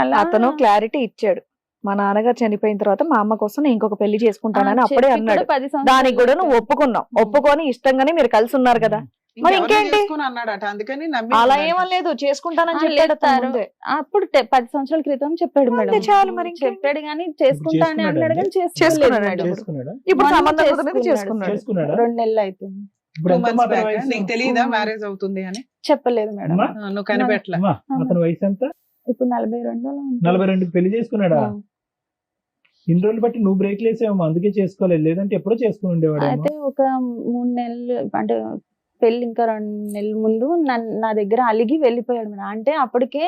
అలా అతను క్లారిటీ ఇచ్చాడు. మా నాన్నగారు చనిపోయిన తర్వాత మా అమ్మ కోసం నేను ఇంకొక పెళ్లి చేసుకుంటానని అప్పుడే అన్నాడు. దానికి కూడా నువ్వు ఒప్పుకున్నావు. ఒప్పుకొని ఇష్టంగానే మీరు కలిసి ఉన్నారు కదా. మరి ఇంకెవరినో ఇంకేంటి? చేసుకుని అన్నాడట, అందుకని నమ్మి అలా ఉన్నాడట. ఏమనలేదు, చేసుకుంటానని ఆ, చెప్పాడు అతను లేదు, ముందే. అప్పుడు 10 సంవత్సరాల క్రితం చెప్పాడు అంతే మేడం. చాలు, మరి ఇంకేంటి? చెప్పాడు కానీ చేసుకుంటా అని అన్నాడు కానీ చేసుకున్నాడు చేసుకోలేదు. అండి. చేసుకున్నాడా? ఇప్పుడు మొన్న సంబంధం కుదిరింది, చేసుకున్నాడు. చేసుకున్నాడు. 2 నెలలు అవుతుంది. ఇప్పుడు 2 ఎంత months అతని back వయసు? నీకు తెలియదా ఉమ్. మ్యారేజ్ అవుతుంది అని? చెప్పలేదు మేడం. అమ్మా? నువ్వు కనిపెట్టలే. అమ్మా, అతని వయసు ఎంత? ఇప్పుడు 42 42 పెళ్లి చేసుకున్నాడా? ఇన్ని రోజులు బట్టి నువ్వు బ్రేక్ లేసేవమ్మా, అందుకే చేసుకోలేదు, లేదంటే ఎప్పుడో చేసుకుని ఉండేవాడు. అయితే ఒక 3 నెలలు అంటే పెళ్లి ఇంకా 2 నెలల ముందు నా దగ్గర అలిగి వెళ్ళిపోయాడు మేడం. అంటే అప్పటికే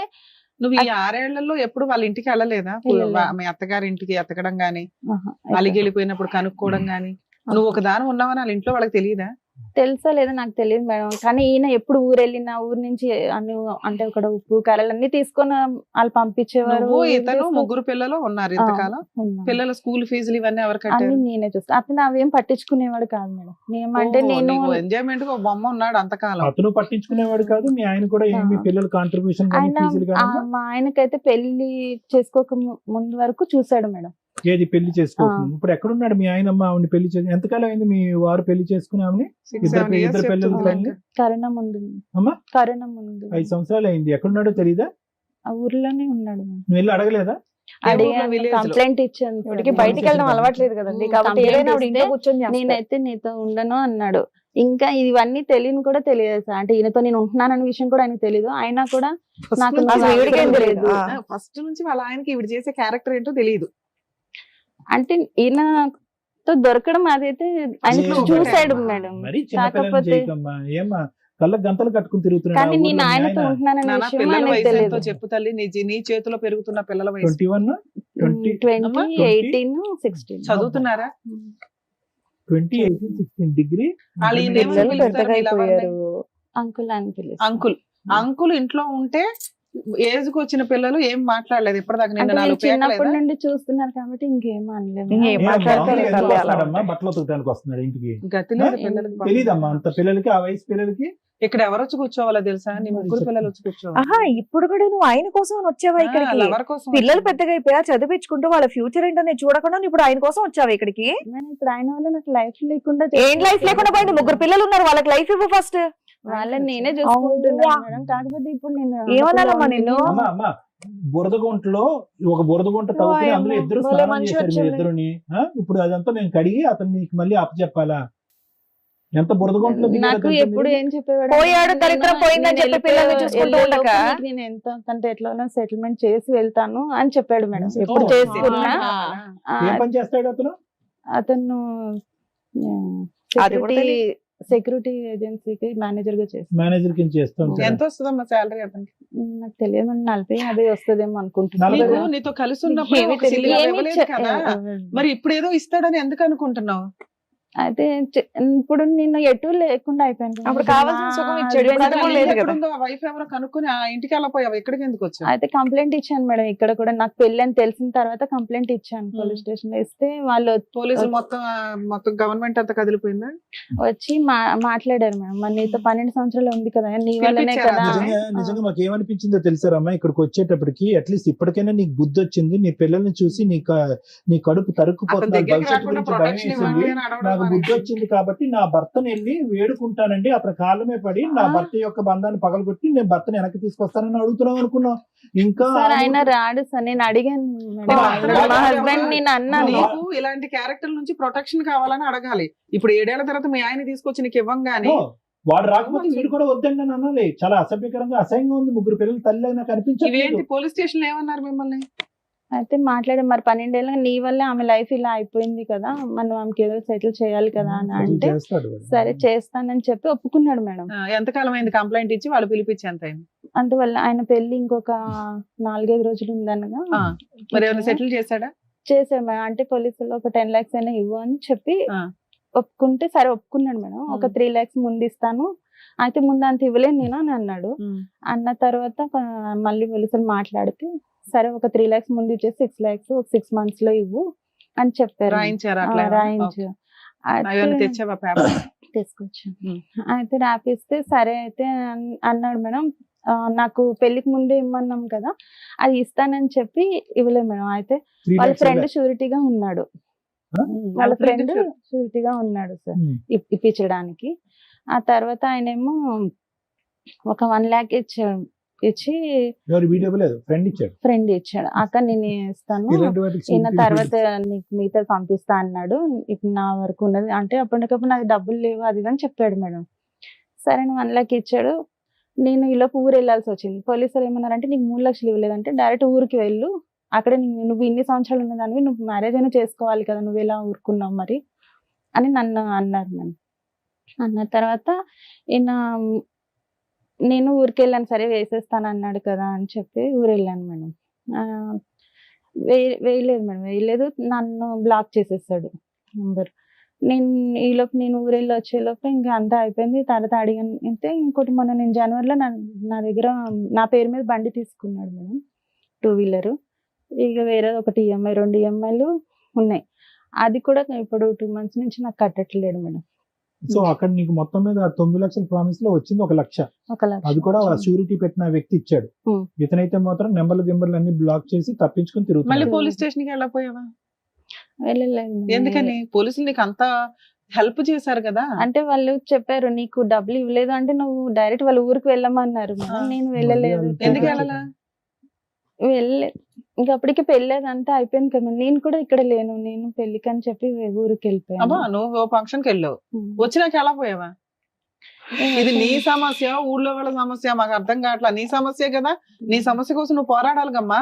నువ్వు ఈ 6 ఏళ్లలో ఎప్పుడు వాళ్ళ ఇంటికి వెళ్ళలేదా? వెళ్ళలేదు. మీ అత్తగారి ఇంటికి ఎతకడం గానీ, ఆహా, అలిగి వెళ్ళిపోయినప్పుడు కనుక్కోవడం గానీ, నువ్వు ఒక దాని ఉన్నావని వాళ్ళ ఇంట్లో వాళ్ళకి తెలియదా? తెలుసా లేదా నాకు తెలియదు మేడం. కానీ ఈయన ఎప్పుడు ఊరు వెళ్ళినా ఊరు నుంచి అన్ని అంటే అక్కడ ఉప్పు కారాలు అన్ని తీసుకొని వాళ్ళు పంపించేవారు. నువ్వు ఇతను 3 పిల్లలు ఉన్నారు ఇంతకాలం. ఉన్నాం. పిల్లల స్కూల్ ఫీజులు ఇవన్నీ ఎవరు అన్ని కట్టారు? నేనే చూస్తా. అతను అవేం పట్టించుకునేవాడు కాదు మేడం. నేమంటే నేను ఎంజాయ్మెంట్ గా బొమ్మ ఉన్నాడు అంతకాలం. అతను పట్టించుకునేవాడు కాదు, మీ ఆయన కూడా ఏమి పిల్లల కాంట్రిబ్యూషన్ కానీ ఆయన ఫీజులు కానీ మా ఆయనకైతే పెళ్లి చేసుకోక ముందు వరకు చూసాడు మేడం. ఏది పెళ్లి చేసుకోకుండా ఇప్పుడు ఎక్కడున్నాడు మీ ఆయన? అమ్మ ఆవిడ పెళ్లి చేసి ఎంతకాలం అయింది మీ వారు పెళ్లి చేసుకుని ఆమెని? 6-7 years ఇద్దరు పిల్లలు చెప్తున్నా. తల్లి? కరోనా ముందు అమ్మా? కరోనా ముందు 5 సంవత్సరాలు అయింది. ఎక్కడున్నాడో తెలీదా? ఆ ఊర్లోనే ఉన్నాడు మేడం. నువ్వు వెళ్ళి అడగలేదా? ఏ ఊర్లో? అడిగాను, village లో? కంప్లైంట్ ఇచ్చాను. ఇప్పటికి బయటికి వెళ్ళడం అలవాట్లేదు కదండి, కాబట్టి కంప్లైంట్ ఏదైనా ఆవిడ ఇంట్లో ఇస్తే కూర్చొని చేస్తారు. నేనైతే నీతో ఉండను అన్నాడు. ఇంకా ఇవన్నీ తెలియని కూడా తెలియదు సార్. అంటే ఈయనతో నేను ఉంటున్నానన్న విషయం కూడా ఆయనకు తెలియదు. అయినా కూడా నాకు అసలు నువ్వు ఈవిడికేం అవసరం తెలియదు. లేదు. ఫస్ట్ నుంచి వాళ్ళ ఆయనకి ఇవిడ చేసే క్యారెక్టర్ ఏంటో తెలియదు. అంటే ఈయనతో దొరకడం అదైతే ఆయన లేదు. చూసాడు మేడం. మరి చిన్నపిల్లలు కాకపోతే చేయకమ్మా, ఏమ్మా కళ్ళ గంతలు కట్టుకుని తిరుగుతున్నాడు కానీ నేను ఆయనతో ఉంటున్నానన్న నాన్న విషయం పిల్లల ఆయనకు వయసు ఎంతో తెలియదు. చెప్పు తల్లి. నీ చేతిలో పెరుగుతున్న పిల్లల వయసు 21 20 20, అమ్మా? 18, 16 చదువుతున్నారా? 20 18 16 డిగ్రీ. వాళ్ళు ఈ నేమ్ పిల్లలు పిలుస్తారు పెద్దగా మీ లవర్ని? అయిపోయారు. అంకుల్ అని పిలుస్తాను. అంకుల్ ఇంట్లో ఉంటే ఏజ్ కు వచ్చిన పిల్లలు ఏం మాట్లాడలేదు ఇప్పటిదాకా. నిన్న అంటే 4 వీళ్ళు చిన్నప్పటి పేకలేదా? నుండి చూస్తున్నారు కాబట్టి ఇంకేం అనలేదు. ఇంకేం మాట్లాడతారు ఎందుకు తల్లి అలా వస్తాడమ్మా? ఉంటే. బట్టలు ఉతకడానికి వస్తున్నాడు ఇంటికి? గతి లేదు పిల్లలకి. తెలీదమ్మా అంత పిల్లలకి, ఆ వయసు పిల్లలకి. ఇక్కడ ఎవరు వచ్చి కూర్చోవాలో తెలుసా? నీ 3 పిల్లలు వచ్చి కూర్చోవాలి. ఆహా, ఇప్పుడు కూడా నువ్వు ఆయన కోసం వచ్చావా ఇక్కడికి? లవర్ కోసం పిల్లలు వచ్చాను. పెద్దగా అయిపోయా, చదివించుకుంటూ వాళ్ళ ఫ్యూచర్ ఏంటనే చూడకుండా నువ్వు ఇప్పుడు ఆయన కోసం వచ్చావా ఇక్కడికి? నేను ఇప్పుడు ఆయన వల్ల నాకు లైఫ్ లేకుండా ఏం లైఫ్ లేకుండా పోయింది? 3 పిల్లలు ఉన్నారు, వాళ్ళకి లైఫ్ ఇవ్వు ఫస్ట్. వాళ్ళని నేనే చూసుకుంటున్నాను అవ్వా. మేడం. కాకపోతే ఇప్పుడు నేను ఏమనాలమ్మా నిన్ను? అమ్మా అమ్మా బురదగుంటలో ఒక బురదగుంట తవ్వుకుని ఓ అందులో అమ్మా, ఇద్దరు భలే స్నానం మంచి చేశారు వచ్చారు. ఇద్దరుని. ఇప్పుడు అదంతా నేను కడిగి అతను నీకు మళ్ళీ అప్పచెప్పాలా? ఎంత బురదగుంటలో దిగారో నాకు తెలుసా ఎప్పుడు మీరు? ఏం చెప్పేవాడు పోయాడు, అంటే దరిద్రం నేను పోయిందని చెప్పి వెళ్ళిపోయి- పిల్లల్ని చూసుకుంటూ వెళ్ళే ఉండక. లోపు నేను ఎంత అంటే ఎట్లా సెటిల్మెంట్ చేసి వెళ్తాను అని చెప్పాడు మేడం. ఓ, ఎప్పుడు చేసుకున్నా ఆహా. ఏం పని చేస్తాడు అతను? అతను అది కూడా సెక్యూరిటీ ఏజెన్సీకి మేనేజర్ గా చేస్తాను. మేనేజర్ కింద చేస్తూ ఉంటాడు. ఎంత వస్తుందమ్మా శాలరీ అతనికి? నాకు తెలియదు 40-50 వస్తుందేమో అనుకుంటున్నాను. 40? నీకు నీతో కలిసి ఉన్నప్పుడు ఏమీ ఒక సిల్లిగా ఏమీ ఇవ్వలేదు కదా. మరి ఇప్పుడు ఏదో ఇస్తాడని ఎందుకు అనుకుంటున్నావు? అయితే ఇప్పుడు నేను ఎటు లేకుండా అయిపోయాను. అప్పుడు కావాల్సిన సుఖం ఇచ్చాడు, husband ఇప్పుడు అది కూడా ని- లేదు కదా. ఎక్కడుందో ఆ వైఫ్ ఎవరో కనుక్కొని ఆ ఇంటికి వెళ్ళిపోయావు, ఎక్కడికి ఎందుకు వచ్చావు? అయితే కంప్లైంట్ ఇచ్చాను మేడం. ఇక్కడ కూడా నాకు పెళ్లి అని తెలిసిన తర్వాత కంప్లైంట్ ఇచ్చాను పోలీస్ స్టేషన్ లో. ఇస్తే వాళ్ళు పోలీసులు మొత్తం గవర్నమెంట్ అంతా కదిలిపోయిందా? వచ్చి మాట్లాడారు మేడం. మరి నీతో 12 సంవత్సరాలు ఉంది కదా, నీ వల్లనే పిలిపించారా? కదా. నిజంగా మాకు ఏమనిపించిందో తెలుసారమ్మా, ఇక్కడికి వచ్చేటప్పటికి అట్లీస్ట్ ఇప్పటికైనా నీకు బుద్ధి వచ్చింది, నీ పిల్లల్ని చూసి నీ కడుపు అతని తరుక్కుపోతున్నారు, దగ్గరికి భవిష్యత్తు రాకుండా గురించి భయం ప్రొటెక్షన్ వేసింది. ఇవ్వండి అని అడగడం నాకు బుద్ధి మానేసి. వచ్చింది కాబట్టి నా భర్తను వెళ్ళి వేడుకుంటానండి, అతని కాళ్ళమే పడి నా భర్త యొక్క బంధాన్ని పగలగొట్టి నేను భర్తని వెనక్కి తీసుకొస్తానని అడుగుతున్నాం అనుకున్నాం. ఇంకా సార్ ఆయన రాడు సార్. నేను అడిగాను మేడం. మా హస్బెండ్ నేను అన్నాను. నీకు ఇలాంటి క్యారెక్టర్ నుంచి ప్రొటెక్షన్ కావాలని అడగాలి. ఇప్పుడు 7 ఏళ్ల తర్వాత మీ ఆయన తీసుకొచ్చి నీకు ఇవ్వంగానే వాడు రాకపోతే వీడు కూడా వద్దండి అని అనాలి. చాలా అసభ్యకరంగా అసహ్యంగా ఉంది. 3 పిల్లలు తల్లి అయినా కనిపించలేదు. ఇవేంటి పోలీస్ స్టేషన్ లో ఏమన్నారు మిమ్మల్ని? అయితే మాట్లాడారు. మరి 12 ఏళ్ళ నీ వల్లే ఆమె లైఫ్ ఇలా అయిపోయింది కదా, మనం ఆమెకి ఏదో సెటిల్ చేయాలి కదా అని అంటే చేస్తాడు వాడు. సరే చేస్తానని చెప్పి ఒప్పుకున్నాడు మేడం. ఎంతకాలం అయింది కంప్లైంట్ ఇచ్చి? వాళ్ళు పిలిపించి ఎంత అయింది? అందువల్ల ఆయన పెళ్లి ఇంకొక 4-5 రోజులు ఉందనగా మరి ఏమైనా సెటిల్ చేశాడా? చేశాడు మేడం. అంటే పోలీసులు ఒక 10 lakhs అయినా ఇవ్వు అని చెప్పి ఒప్పుకుంటే సరే ఒప్పుకున్నాడు మేడం. ఒక 3 lakhs ముందు ఇస్తాను, అయితే ముందు అంత ఇవ్వలేను నేను అని అన్నాడు. అన్న తర్వాత మళ్ళీ పోలీసులు మాట్లాడితే సరే ఒక 3 lakhs ముందు ఇచ్చేసి 6 lakhs ఒక 6 months లో ఇవ్వు అని చెప్పారు. రాయించారా అట్లా? రాయించు. అవన్నీ తెచ్చావా పేపర్? తీసుకొచ్చాను. అయితే రాపిస్తే సరే అయితే అన్నాడు మేడం. నాకు పెళ్లికి ముందే ఇమ్మన్నాం కదా, అది ఇస్తానని చెప్పి ఇవ్వలేదు మేడం. అయితే 3 వాళ్ళ lakhs ఫ్రెండ్ షూరిటీగా ఉన్నాడు. వాళ్ళ ఫ్రెండ్ షూరిటీగా ఉన్నాడు సార్ ఇప్పించడానికి. ఆ తర్వాత ఆయనేమో ఒక 1 lakh ఇచ్చి ఎవరు వీడియో లేదు, ఫ్రెండ్ ఇచ్చాడు. ఫ్రెండ్ ఇచ్చాడు. అక్క నేను ఇస్తాను, ఇలాంటి వాటికి ఈయన security తర్వాత నీకు మిగతా పంపిస్తా అన్నాడు, ఇప్పుడు నా వరకు ఉన్నది అంటే అప్పటికప్పుడు నాకు డబ్బులు లేవు అది ఇది అని చెప్పాడు మేడం. సరే 1 lakh ఇచ్చాడు. నేను ఈలోపు ఊరు వెళ్ళాల్సి వచ్చింది. పోలీసులు ఏమన్నారంటే నీకు 3 lakhs ఇవ్వలేదంటే డైరెక్ట్ ఊరికి వెళ్ళు, అక్కడ నువ్వు ఇన్ని సంవత్సరాలు ఉన్నదానివి, నువ్వు మ్యారేజ్ అయినా చేసుకోవాలి కదా, నువ్వు ఎలా ఊరుకున్నావు మరి అని నన్ను అన్నారు మేడం. అన్న తర్వాత ఈయన నేను ఊరికి వెళ్ళాను, సరే వేసేస్తాను అన్నాడు కదా అని చెప్పి ఊరు వెళ్ళాను మేడం. వేయలేదు మేడం, వేయలేదు, నన్ను బ్లాక్ చేసేసాడు నంబర్. ఈలోపు నేను ఊరు వెళ్ళి వచ్చేలోపు ఇంకా అంతా అయిపోయింది. తర్వాత అడిగాను అంటే ఇంకోటి మొన్న నేను జనవరిలో నా దగ్గర నా పేరు మీద బండి తీసుకున్నాడు మేడం, 2-wheeler. ఇక వేరే ఒకటి ఈఎంఐ, 2 EMIలు ఉన్నాయి. అది కూడా ఇప్పుడు 2 months నుంచి నాకు కట్టట్లేడు మేడం. సో అక్కడ నీకు మొత్తం మీద 9 లక్షల ప్రామిస్ లో వచ్చింది 1 లక్ష. 1 lakh అది కూడా షూరిటీ పెట్టిన వ్యక్తి ఇచ్చాడు. ఇతనైతే మాత్రం నెంబర్లు అన్ని బ్లాక్ చేసి తప్పించుకుని మళ్ళీ తిరుగుతున్నాడు. పోలీస్ స్టేషన్ కి వెళ్ళపోయావా? వెళ్ళలేదు మేడం. ఎందుకని? పోలీసులు నీకు అంత హెల్ప్ చేశారు కదా. అంటే వాళ్ళు చెప్పారు నీకు డబ్బులు ఇవ్వలేదు అంటే నువ్వు డైరెక్ట్ వాళ్ళ ఊరికి వెళ్ళమన్నారు మేడం. నేను వెళ్ళలేదు. ఎందుకు వెళ్ళాలా? వెళ్ళలేదు. ఇంకా అప్పటికి పెళ్ళేది అంతా అయిపోయింది కదా. నేను కూడా ఇక్కడ లేను, నేను పెళ్లికి అని చెప్పి ఊరికి వెళ్ళిపోయాను. అబ్బా, నువ్వు ఫంక్షన్ కి వెళ్ళావు, వచ్చినాక ఎలా పోయావా? ఇది నీ సమస్య, ఊళ్ళో వాళ్ళ సమస్య మాకు అర్థం కావట్లా. నీ సమస్య కదా, నీ సమస్య కోసం నువ్వు పోరాడాలిగమ్మా.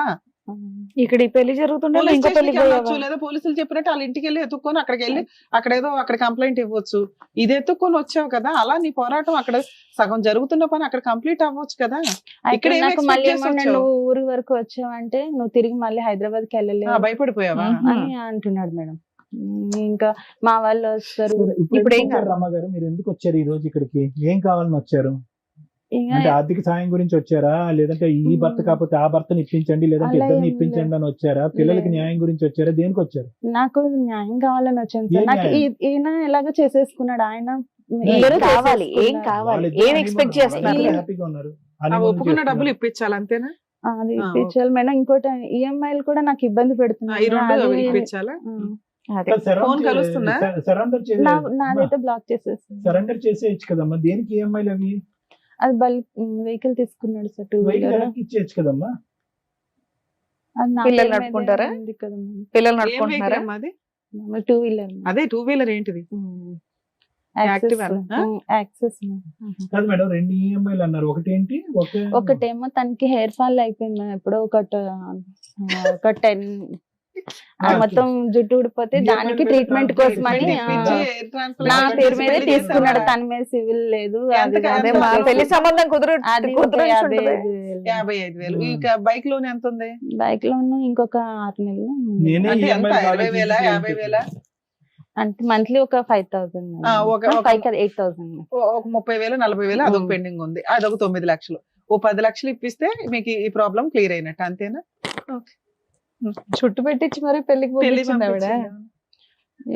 ఇక్కడ ఈ పెళ్లి జరుగుతుంటే పోలీస్ ఇంకో పెళ్లి స్టేషన్కి వెళ్ళొచ్చు, లేదా పోలీసులు చెప్పినట్టు వాళ్ళ ఇంటికి వెళ్ళి ఎత్తుక్కొని అక్కడికి వెళ్ళి అక్కడ కంప్లైంట్ ఇవ్వచ్చు. ఇది ఎత్తుక్కొని వచ్చావు కదా, అలా నీ పోరాటం అక్కడ సగం జరుగుతున్న పని అక్కడ కంప్లీట్ అవ్వచ్చు కదా. ఇక్కడ ఏం నాకు expect మళ్ళీ చేసి ఏమన్నా వచ్చావు? నువ్వు ఊరి వరకు వచ్చావంటే నువ్వు తిరిగి మళ్ళీ హైదరాబాద్ కి వెళ్ళలేవు భయపడిపోయావా? అని అంటున్నాడు మేడం. ఇంకా మా వాళ్ళు వస్తారు. ఇప్పుడు ఏం కాదు రమ్మ గారు, మీరు ఎందుకు వచ్చారు ఈ రోజు ఇక్కడికి? ఏం కావాలని వచ్చారు? ఇంకా అంటే ఆర్థిక సాయం గురించి వచ్చారా, లేదంటే ఈ భర్త కాకపోతే ఆ భర్తని ఇప్పించండి, లేదంటే అలా ఇద్దరిని ఏం ఇప్పించండి అని వచ్చారా? పిల్లలకి లేదు. న్యాయం గురించి వచ్చారా? దేనికి వచ్చారు? నాకు న్యాయం కావాలని వచ్చాను సార్. ఏం నాకు న్యాయం? ఈయన ఎలాగో చేసేసుకున్నాడు, ఆయన ఏం కావాలి, ఏం చేసేసుకున్నాడు. కావాలి, వాళ్ళిద్దరూ ఏం ఎక్స్పెక్ట్ honeymoon, చేస్తున్నారు? వాళ్ళిద్దరూ హ్యాపీగా ఉన్నారు. ఆ honeymoon ఒప్పుకున్న చేస్తున్నారు. డబ్బులు ఇప్పించాలి అంతేనా? అది ఆ, ఇప్పించాలి మేడం. ఇంకోటి ఈఎంఐలు కూడా నాకు ఇబ్బంది ఈ పెడుతున్నాయి. 2 అది- ఇప్పించాలా? అదే. ఫోన్ కలుస్తుందా? సరెండర్ నాదైతే బ్లాక్ చేసేస్తాను. సరెండర్ చేసేయచ్చు కదమ్మా. దేనికి ఈఎంఐలు అవి? అది వెహికల్ తీసుకున్నాడు సార్, 2 వెహికల్ wheeler. వెనక్కి ఇచ్చేయచ్చు కదమ్మా. అది నా పిల్లలు పేరు మీదే నడుపుకుంటారా? ఉంది కదా మేడం. పిల్లలు ఏం నడుపుకుంటున్నారా? vehicle అమ్మా అది? 2 wheeler. అదే 2 వీలర్ ఏంటిది? Activa నా? యాక్సెస్. కాదు మేడం, 2 ఈఎంఐలు అన్నారు. ఒకటి ఏంటి? ఒకటేమో తనకి హెయిర్ ఫాల్ అయిపోయింది మేడం. ఎప్పుడో ఒక 10 మొత్తం జుట్టు ఊడిపోతే దానికి ట్రీట్మెంట్ కోసం అని నా పేరు మీదే తీసుకున్నాడు. తన మీద సివిల్ లేదు. అది ఎంత అదే కాదు. మా పెళ్లి సంబంధం అది కుదురుంచి 55,000. ఇంకా బైక్ లోన్ ఎంత ఉంది? బైక్ లోను ఇంకొక 6 నెలలు నేనే అంటే ఎంత? EMI 20,000 50,000? అంటే మంత్లీ ఒక 5,000 ఒక- 8,000. ఒక 30,000 40,000 అదొక పెండింగ్ ఉంది. అదొక 9 లక్షలు. ఓ 10 లక్షలు ఇప్పిస్తే మీకు ఈ ప్రాబ్లం క్లియర్ అయినట్టు అంతేనా? చుట్టు పెట్టించి మరి పెళ్లికి పెళ్లి పంపించింది ఆవిడ.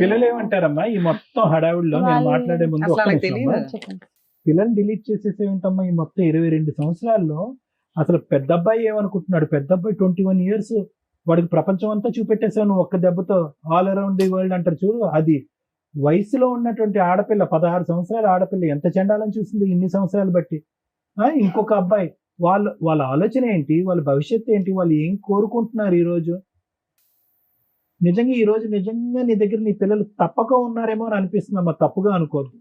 పిల్లలు ఏమంటారమ్మా ఈ మొత్తం హడావుడిలో? నేను వాళ్ళు- మాట్లాడే ముందు అసలు ఒక్క వాళ్ళకి నిమిషం తెలీదు. అమ్మా. చెప్పండి. పిల్లల్ని డిలీట్ చేసేసే ఉంటామ్మా ఈ మొత్తం 22 సంవత్సరాల్లో. అసలు పెద్ద అబ్బాయి ఏమనుకుంటున్నాడు? పెద్ద అబ్బాయి 21 years, వాడికి ప్రపంచం అంతా చూపెట్టేసావు నువ్వు ఒక్క దెబ్బతో. ఆల్ అరౌండ్ ది వరల్డ్ అంటారు చూడు, అది వయసులో ఉన్నటువంటి ఆడపిల్ల, 16 సంవత్సరాల ఆడపిల్ల ఎంత చండాలని చూసింది ఇన్ని సంవత్సరాలు బట్టి. ఇంకొక అబ్బాయి, వాళ్ళ ఆలోచన ఏంటి, వాళ్ళ భవిష్యత్తు ఏంటి, వాళ్ళు ఏం కోరుకుంటున్నారు ఈ రోజు? నిజంగా ఈ రోజు నిజంగా నీ దగ్గర నీ పిల్లలు తప్పక ఉన్నారేమో అని అనిపిస్తుందమ్మా. తప్పుగా అనుకోద్దు.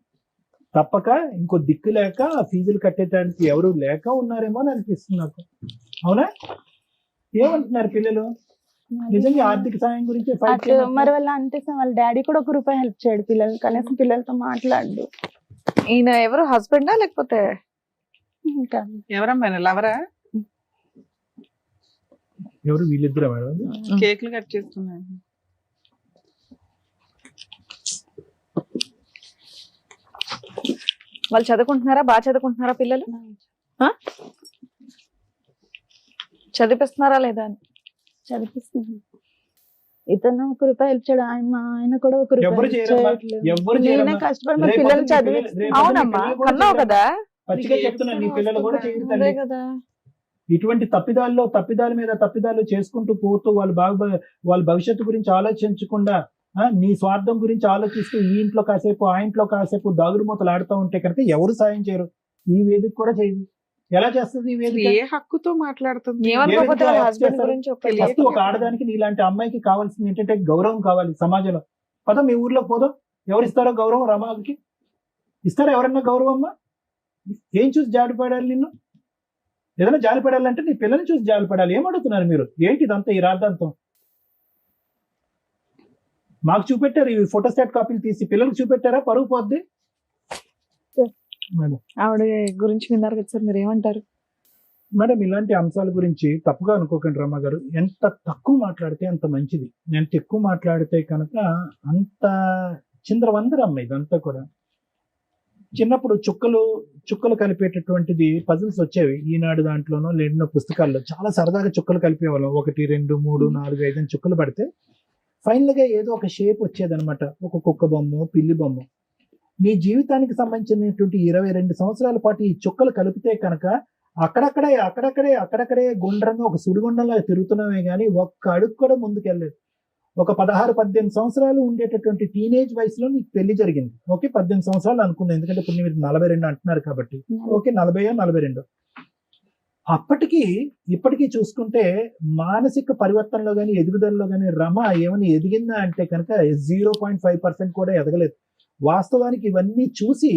తప్పక ఇంకో దిక్కు లేక ఫీజులు కట్టేటానికి ఎవరు లేక ఉన్నారేమో అని అనిపిస్తుంది నాకు. అవునా? ఏమంటున్నారు పిల్లలు? నిజంగా ఆర్థిక సాయం గురించి ఫైట్ అట్లా మరి వాళ్ళ అంటే వాళ్ళ డాడీ కూడా ₹1 హెల్ప్ చేయడు పిల్లలు, కనీసం పిల్లలతో మాట్లాడు. ఈయన ఎవరు, హస్బెండా లేకపోతే? ఇంకా ఎవరమ్మా లవరా? ఎవరు వీళ్ళిద్దరు మేడం? కేక్లు కట్ చేస్తున్నాను. వాళ్ళు చదువుకుంటున్నారా? బాగా చదువుకుంటున్నారా పిల్లలు? చదివిస్తున్నారా లేదా అని? చదివిస్తుంది. ఇతను ₹1 హెల్ప్ చేయడు, ఆయన కూడా ఎవరు ₹1 చేయరమ్మా? ఎవరు చేయరమ్మా? నేనే కష్టపడి మా రేపు పిల్లలు పొద్దున్న చదివి పిల్లలు- రేపు అవునమ్మా, పొద్దున్న పిల్లలు కూడా కన్నావు చేయరమ్మా. కదా. పచ్చిగా చెప్తున్నా, నీ పిల్లలు కూడా చేయరు అదే తల్లి. కదా. ఇటువంటి తప్పిదాల మీద తప్పిదాలు చేసుకుంటూ పోతూ వాళ్ళ భవిష్యత్తు గురించి ఆలోచించకుండా నీ స్వార్థం గురించి ఆలోచిస్తూ ఈ ఇంట్లో కాసేపు ఆ ఇంట్లో కాసేపు దాగుడు మూతలు ఆడుతూ ఉంటే కనుక ఎవరు సాయం చేయరు, ఈ వేదిక కూడా చేయదు. ఎలా చేస్తుంది ఈ వేదిక? ఏ హక్కుతో మాట్లాడుతుంది? ఏమనుకోకపోతే ఏ వాళ్ళ విధంగా హస్బెండ్ చేస్తారు? గురించి ఒక ఫస్ట్ ఒక ఆడదానికి నీలాంటి అమ్మాయికి కావాల్సింది ఏంటంటే గౌరవం కావాలి సమాజంలో. పద మీ ఊర్లోకి పోదాం, ఎవరు ఇస్తారో గౌరవం రమాకి? ఇస్తారా ఎవరన్నా గౌరవం? అమ్మా ఏం చూసి జాలిపడాలి నిన్ను? ఏదైనా జాలిపడాలంటే నీ పిల్లల్ని చూసి జాలిపడాలి. ఏమడుగుతున్నారు మీరు? ఏంటి ఇదంతా ఈ రాద్ధాంతం? మాకు చూపెట్టారు ఈ ఫోటోస్టాట్ కాపీలు తీసి, పిల్లలకు చూపెట్టారా? పరుగు పోద్ది. ఆవిడ గురించి విన్నారు కదా సార్, మీరు ఏమంటారు? మేడం ఇలాంటి అంశాల గురించి తప్పుగా అనుకోకండి రమ్మ గారు. ఎంత తక్కువ మాట్లాడితే అంత మంచిది. ఎంత ఎక్కువ మాట్లాడితే కనుక అంత చిందరవందరమ్మ ఇదంతా కూడా. చిన్నప్పుడు చుక్కలు కలిపేటటువంటిది పజిల్స్ వచ్చేవి ఈనాడు దాంట్లోనో ఎన్నో పుస్తకాల్లో. చాలా సరదాగా చుక్కలు కలిపేవాళ్ళం. 1, 2, 3, 4, 5 అని చుక్కలు పడితే ఫైనల్ గా ఏదో ఒక షేప్ వచ్చేదనమాట. ఒక కుక్క బొమ్మ, పిల్లి బొమ్మ. నీ జీవితానికి సంబంధించినటువంటి 22 సంవత్సరాల పాటు ఈ చుక్కలు కలిపితే కనుక అక్కడక్కడే గుండ్రంగా ఒక సుడిగుండంలో తిరుగుతున్నామే కానీ ఒక్క అడుగు కూడా ముందుకెళ్ళలేదు. ఒక 16-18 సంవత్సరాలు ఉండేటటువంటి టీనేజ్ వయసులో నీకు పెళ్లి జరిగింది. ఓకే, 18 సంవత్సరాలు అనుకుందాం, ఎందుకంటే ఇప్పుడు మీరు 42 అంటున్నారు కాబట్టి. ఓకే, 40-42. అప్పటికి ఇప్పటికీ చూసుకుంటే మానసిక పరివర్తనలో కానీ ఎదుగుదలలో కానీ రమ ఏమైనా ఎదిగిందా అంటే కనుక 0.5% కూడా ఎదగలేదు. వాస్తవానికి ఇవన్నీ చూసి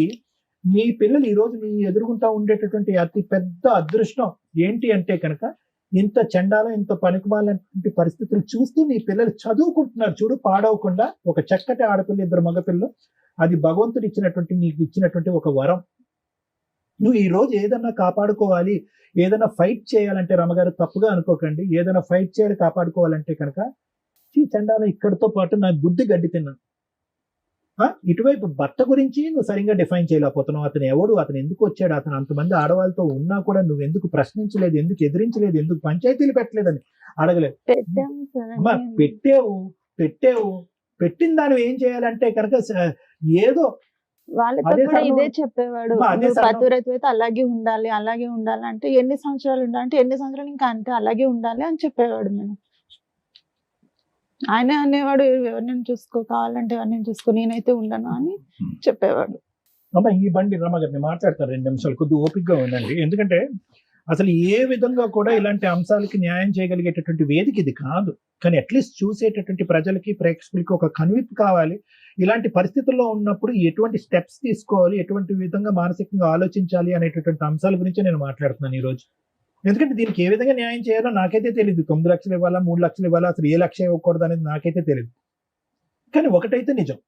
మీ పిల్లలు ఈరోజు మీ ఎదురుగుంటా ఉండేటటువంటి అతి పెద్ద అదృష్టం ఏంటి అంటే కనుక ఇంత చండాలం, ఇంత పనికిమాలినటువంటి పరిస్థితులు చూస్తూ నీ పిల్లలు చదువుకుంటున్నారు చూడు, పాడవకుండా. ఒక చక్కటి ఆడపిల్ల, 2 మగపిల్లలు. అది భగవంతుడు ఇచ్చినటువంటి, నీకు ఇచ్చినటువంటి ఒక వరం. నువ్వు ఈ రోజు ఏదన్నా కాపాడుకోవాలి, ఏదైనా ఫైట్ చేయాలంటే రమగారు తప్పుగా అనుకోకండి, ఏదైనా ఫైట్ చేయాలి కాపాడుకోవాలంటే కనుక ఈ చండాలం ఇక్కడితో పాటు నా బుద్ధి గడ్డి తిన్నాను. ఇటువైపు భర్త గురించి నువ్వు సరిగ్గా డిఫైన్ చేయలేకపోతున్నావు. అతను ఎవడు, అతను ఎందుకు వచ్చాడు, అతను అంతమంది ఆడవాళ్ళతో ఉన్నా కూడా నువ్వు ఎందుకు ప్రశ్నించలేదు, ఎందుకు ఎదిరించలేదు, ఎందుకు పంచాయతీలు పెట్టలేదని అడగలేదు. అమ్మా పెట్టావు, పెట్టిన దాన్ని ఏం చేయాలంటే కనుక ఏదో వాళ్ళతో కూడా ఇదే చెప్పేవాడు. పతివ్రత అయితే అలాగే ఉండాలి అంటే ఎన్ని సంవత్సరాలు ఉండాలంటే ఎన్ని సంవత్సరాలు ఇంకా అంతే అలాగే ఉండాలి అని చెప్పేవాడు. మేము ఆయన అనేవాడు ఎవరిని చూసుకో, కావాలంటే ఎవరిని చూసుకో, నేనైతే ఉండను అని చెప్పేవాడు. అమ్మా ఈ బండి రమగారిని మాట్లాడతారు 2 నిమిషాలు, కొద్దిగా ఓపికగా ఉండండి. ఎందుకంటే అసలు ఏ విధంగా కూడా ఇలాంటి అంశాలకి న్యాయం చేయగలిగేటటువంటి వేదిక ఇది కాదు. కానీ అట్లీస్ట్ చూసేటటువంటి ప్రజలకి, ప్రేక్షకులకి ఒక కనువిప్పు కావాలి. ఇలాంటి పరిస్థితుల్లో ఉన్నప్పుడు ఎటువంటి స్టెప్స్ తీసుకోవాలి, ఎటువంటి విధంగా మానసికంగా ఆలోచించాలి అనేటటువంటి అంశాల గురించి నేను మాట్లాడుతున్నాను ఈరోజు. ఎందుకంటే దీనికి ఏ విధంగా న్యాయం చేయాలో నాకైతే తెలియదు. 9 లక్షలు ఇవ్వాలా, 3 లక్షలు ఇవ్వాలా, అసలు ఏ లక్ష ఇవ్వకూడదు అనేది నాకైతే తెలియదు. కానీ ఒకటైతే నిజం,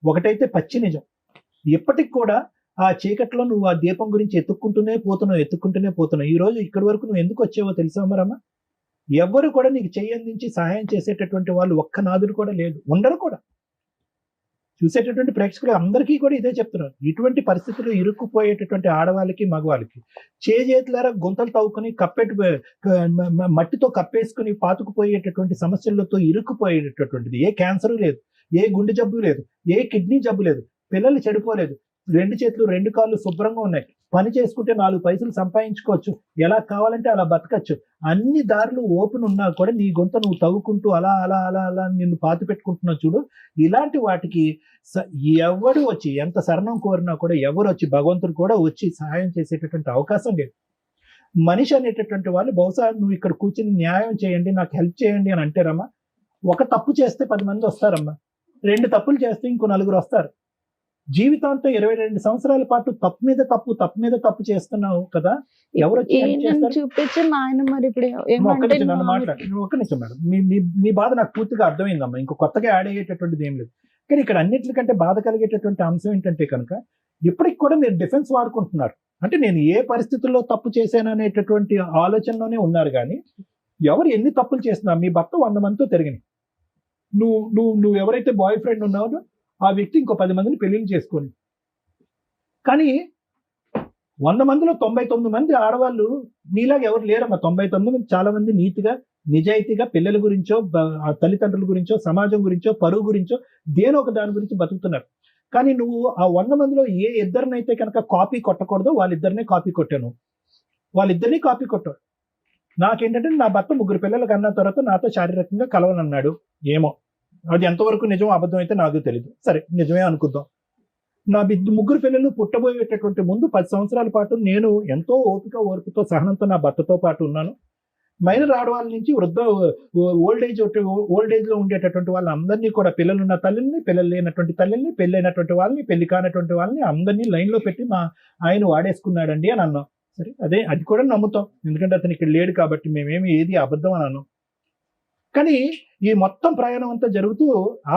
ఒకటైతే పచ్చి నిజం. ఎప్పటికి కూడా ఆ చీకట్లో నువ్వు ఆ దీపం గురించి ఎత్తుక్కుంటూనే పోతున్నావు. ఈ రోజు ఇక్కడి వరకు నువ్వు ఎందుకు వచ్చావో తెలుసా మరమ్మా? ఎవ్వరు కూడా నీకు చెయ్యందించి సహాయం చేసేటటువంటి వాళ్ళు ఒక్క నాదుడు కూడా లేదు, ఉండరు కూడా. చూసేటటువంటి ప్రేక్షకులు అందరికీ కూడా ఇదే చెప్తున్నారు. ఇటువంటి పరిస్థితుల్లో ఇరుక్కుపోయేటటువంటి ఆడవాళ్ళకి, మగవాళ్ళకి చేతులారా గుంతలు తవ్వుకుని మట్టితో కప్పేసుకుని పాతుకుపోయేటటువంటి సమస్యలతో ఇరుక్కుపోయేటటువంటిది. ఏ క్యాన్సర్ లేదు, ఏ గుండె జబ్బు లేదు, ఏ కిడ్నీ జబ్బు లేదు, పిల్లలు చెడిపోలేదు, 2 చేతులు 2 కాళ్ళు శుభ్రంగా ఉన్నాయి, పని చేసుకుంటే 4 పైసలు సంపాదించుకోవచ్చు, ఎలా కావాలంటే అలా బతకచ్చు. అన్ని దారులు ఓపెన్ ఉన్నా కూడా నీ గొంత నువ్వు తవ్వుకుంటూ అలా అలా అలా అలా నిన్ను పాతి పెట్టుకుంటున్నావు చూడు. ఇలాంటి వాటికి ఎవడు వచ్చి ఎంత శరణం కోరినా కూడా ఎవరు వచ్చి, భగవంతుడు కూడా వచ్చి సహాయం చేసేటటువంటి అవకాశం లేదు. మనిషి అనేటటువంటి వాళ్ళు బహుశా నువ్వు ఇక్కడ కూర్చుని న్యాయం చేయండి, నాకు హెల్ప్ చేయండి అని అంటారమ్మా. ఒక తప్పు చేస్తే 10 మంది వస్తారమ్మా, 2 తప్పులు చేస్తే ఇంకో 4 వస్తారు. జీవితాంతం 22 సంవత్సరాల పాటు తప్పు మీద తప్పు చేస్తున్నావు కదా, ఎవరు చూపించి మా ఆయన మరి ఇప్పుడు నన్ను మాట్లాడు. ఒక్క నిమిషం మేడం, మీ బాధ నాకు పూర్తిగా అర్థమైందమ్మా. ఇంకో కొత్తగా యాడ్ అయ్యేటటువంటిది ఏం లేదు. కానీ ఇక్కడ అన్నిటికంటే బాధ కలిగేటటువంటి అంశం ఏంటంటే కనుక ఇప్పటికి కూడా మీరు డిఫెన్స్ వాడుకుంటున్నారు. అంటే నేను ఏ పరిస్థితుల్లో తప్పు చేశాను అనేటటువంటి ఆలోచనలోనే ఉన్నారు. కానీ ఎవరు ఎన్ని తప్పులు చేస్తున్నా, మీ భర్త 100 మందితో తిరిగినాయి, నువ్వు ఎవరైతే బాయ్ ఫ్రెండ్ ఉన్నావో ఆ వ్యక్తి ఇంకో 10 మందిని పెళ్లిళ్ళు చేసుకోండి. కానీ 100 మందిలో 99 మంది ఆడవాళ్ళు నీలాగా ఎవరు లేరమ్మా. 99 మంది చాలా మంది నీతిగా, నిజాయితీగా పిల్లల గురించో, తల్లిదండ్రుల గురించో, సమాజం గురించో, పరువు గురించో దేనో ఒక దాని గురించి బతుకుతున్నారు. కానీ నువ్వు ఆ 100 మందిలో ఏ ఇద్దరినైతే కనుక కాపీ కొట్టకూడదో వాళ్ళిద్దరినే కాపీ కొట్టాను. వాళ్ళిద్దరినీ కాపీ కొట్టాడు. నాకేంటంటే నా భర్త 3 పిల్లలు కన్నా తర్వాత నాతో శారీరకంగా కలవనన్నాడు. ఏమో అది ఎంతవరకు నిజం అబద్ధం అయితే నాకు తెలియదు, సరే నిజమే అనుకుందాం. నా ముగ్గురు పిల్లలు పుట్టబోయేటటువంటి ముందు 10 సంవత్సరాల పాటు నేను ఎంతో ఓర్పుతో సహనంతో నా భర్తతో పాటు ఉన్నాను. మైనర్ ఆడవాళ్ళ నుంచి ఓల్డ్ ఏజ్ లో ఉండేటటువంటి వాళ్ళందరినీ కూడా, పిల్లలున్న తల్లిని, పిల్లలు లేనటువంటి తల్లిని, పెళ్ళైనటువంటి వాళ్ళని, పెళ్లి కానటువంటి వాళ్ళని అందరినీ లైన్ లో పెట్టి మా ఆయన వాడేసుకున్నాడండి అని అన్నాం. సరే, అది కూడా నమ్ముతాం, ఎందుకంటే అతను ఇక్కడ లేడు కాబట్టి మేమేమి ఏది అబద్ధం అని అన్నాం. కానీ ఈ మొత్తం ప్రయాణం అంతా జరుగుతూ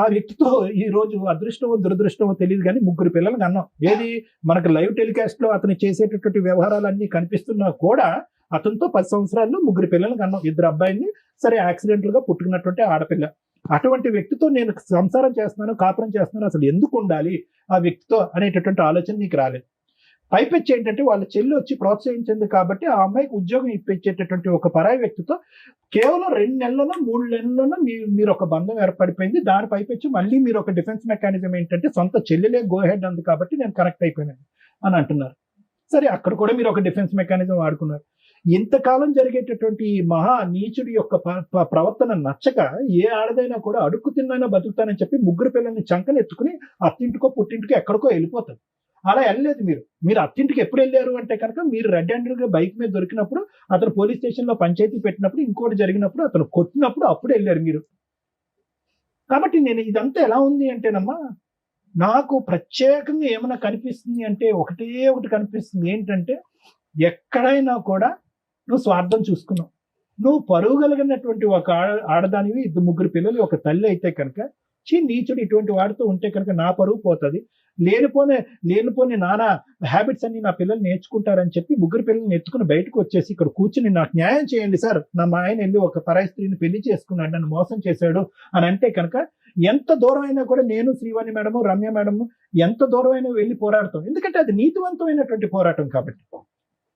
ఆ వ్యక్తితో ఈ రోజు అదృష్టమో దురదృష్టమో తెలియదు కానీ 3 పిల్లలకు అన్నాం. ఏది మనకు లైవ్ టెలికాస్ట్ లో అతను చేసేటటువంటి వ్యవహారాలన్నీ కనిపిస్తున్నా కూడా అతనితో 10 సంవత్సరాల్లో 3 పిల్లలకు అన్నాం. 2 అబ్బాయిని, సరే యాక్సిడెంటల్ గా పుట్టుకున్నటువంటి ఆడపిల్ల. అటువంటి వ్యక్తితో నేను సంసారం చేస్తున్నాను, కాపురం చేస్తున్నాను, అసలు ఎందుకు ఉండాలి ఆ వ్యక్తితో అనేటటువంటి ఆలోచన నీకు రాలేదు. పైపెచ్చి ఏంటంటే వాళ్ళ చెల్లి వచ్చి ప్రోత్సహించింది కాబట్టి ఆ అమ్మాయికి ఉద్యోగం ఇప్పించేటటువంటి ఒక పరాయి వ్యక్తితో కేవలం 2 నెలల్లోనో 3 నెలల్లోనో మీరు ఒక బంధం ఏర్పడిపోయింది. దాని పైపెచ్చి మళ్ళీ మీరు ఒక డిఫెన్స్ మెకానిజం ఏంటంటే సొంత చెల్లెలే గో హెడ్ అంది కాబట్టి నేను కనెక్ట్ అయిపోయినాను అని అంటున్నారు. సరే, అక్కడ కూడా మీరు ఒక డిఫెన్స్ మెకానిజం వాడుకున్నారు. ఇంతకాలం జరిగేటటువంటి ఈ మహా నీచుడి యొక్క ప్రవర్తన నచ్చక ఏ ఆడదైనా కూడా అడుక్కు తిన్నైనా బతుకుతానని చెప్పి 3 పిల్లల్ని చంకని ఎత్తుకుని అత్తింటికో పుట్టింటికో ఎక్కడికో వెళ్ళిపోతారు. అలా వెళ్ళలేదు. మీరు అత్తింటికి ఎప్పుడు వెళ్ళారు అంటే కనుక మీరు రెడ్ హ్యాండెడ్ గా బైక్ మీద దొరికినప్పుడు, అతను పోలీస్ స్టేషన్ లో పంచాయతీ పెట్టినప్పుడు, ఇంకోటి జరిగినప్పుడు, అతను కొట్టినప్పుడు అప్పుడు వెళ్ళారు మీరు. కాబట్టి నేను ఇదంతా ఎలా ఉంది అంటేనమ్మా, నాకు ప్రత్యేకంగా ఏమైనా కనిపిస్తుంది అంటే ఒకటి కనిపిస్తుంది. ఏంటంటే ఎక్కడైనా కూడా నువ్వు స్వార్థం చూసుకున్నావు. నువ్వు పరువు కలిగినటువంటి ఒక ఆడదానివి, 3 పిల్లలు, ఒక తల్లి అయితే కనుక నీచుడు ఇటువంటి వాడితో ఉంటే కనుక నా పరువు పోతుంది, లేనిపోని నానా హ్యాబిట్స్ అన్ని నా పిల్లలు నేర్చుకుంటారని చెప్పి 3 పిల్లల్ని ఎత్తుకుని బయటకు వచ్చేసి ఇక్కడ కూర్చుని నాకు న్యాయం చేయండి సార్, మా ఆయన వెళ్ళి ఒక పరాయి స్త్రీని పెళ్లి చేసుకున్నాడు, నన్ను మోసం చేశాడు అని అంటే కనుక ఎంత దూరం అయినా కూడా నేను, శ్రీవాణి మేడము, రమ్య మేడము ఎంత దూరం అయినా వెళ్ళి పోరాడతాం. ఎందుకంటే అది నీతివంతమైనటువంటి పోరాటం కాబట్టి.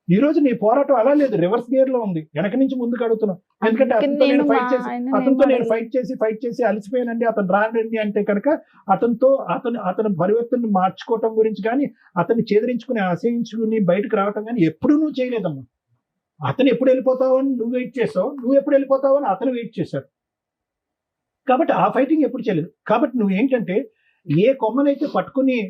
ఈ రోజు నీ పోరాటం అలా లేదు, రివర్స్ గేర్ లో ఉంది, వెనక నుంచి ముందుకు అడుగుతున్నాం. ఎందుకంటే అతనితో నేను ఫైట్ చేసి అలసిపోయానండి, అతను రానండి అంటే కనుక అతని పరివర్తన మార్చుకోవటం గురించి కానీ, అతన్ని చేదరించుకుని అసహించుకుని బయటకు రావటం కానీ ఎప్పుడు నువ్వు చేయలేదమ్మా. అతను ఎప్పుడు వెళ్ళిపోతావు అని నువ్వు వెయిట్ చేసావు, నువ్వు ఎప్పుడు వెళ్ళిపోతావు అని అతను వెయిట్ చేశాడు. కాబట్టి ఆ ఫైటింగ్ ఎప్పుడు చేయలేదు. కాబట్టి నువ్వు ఏంటంటే ఏ కొమ్మనైతే పట్టుకుని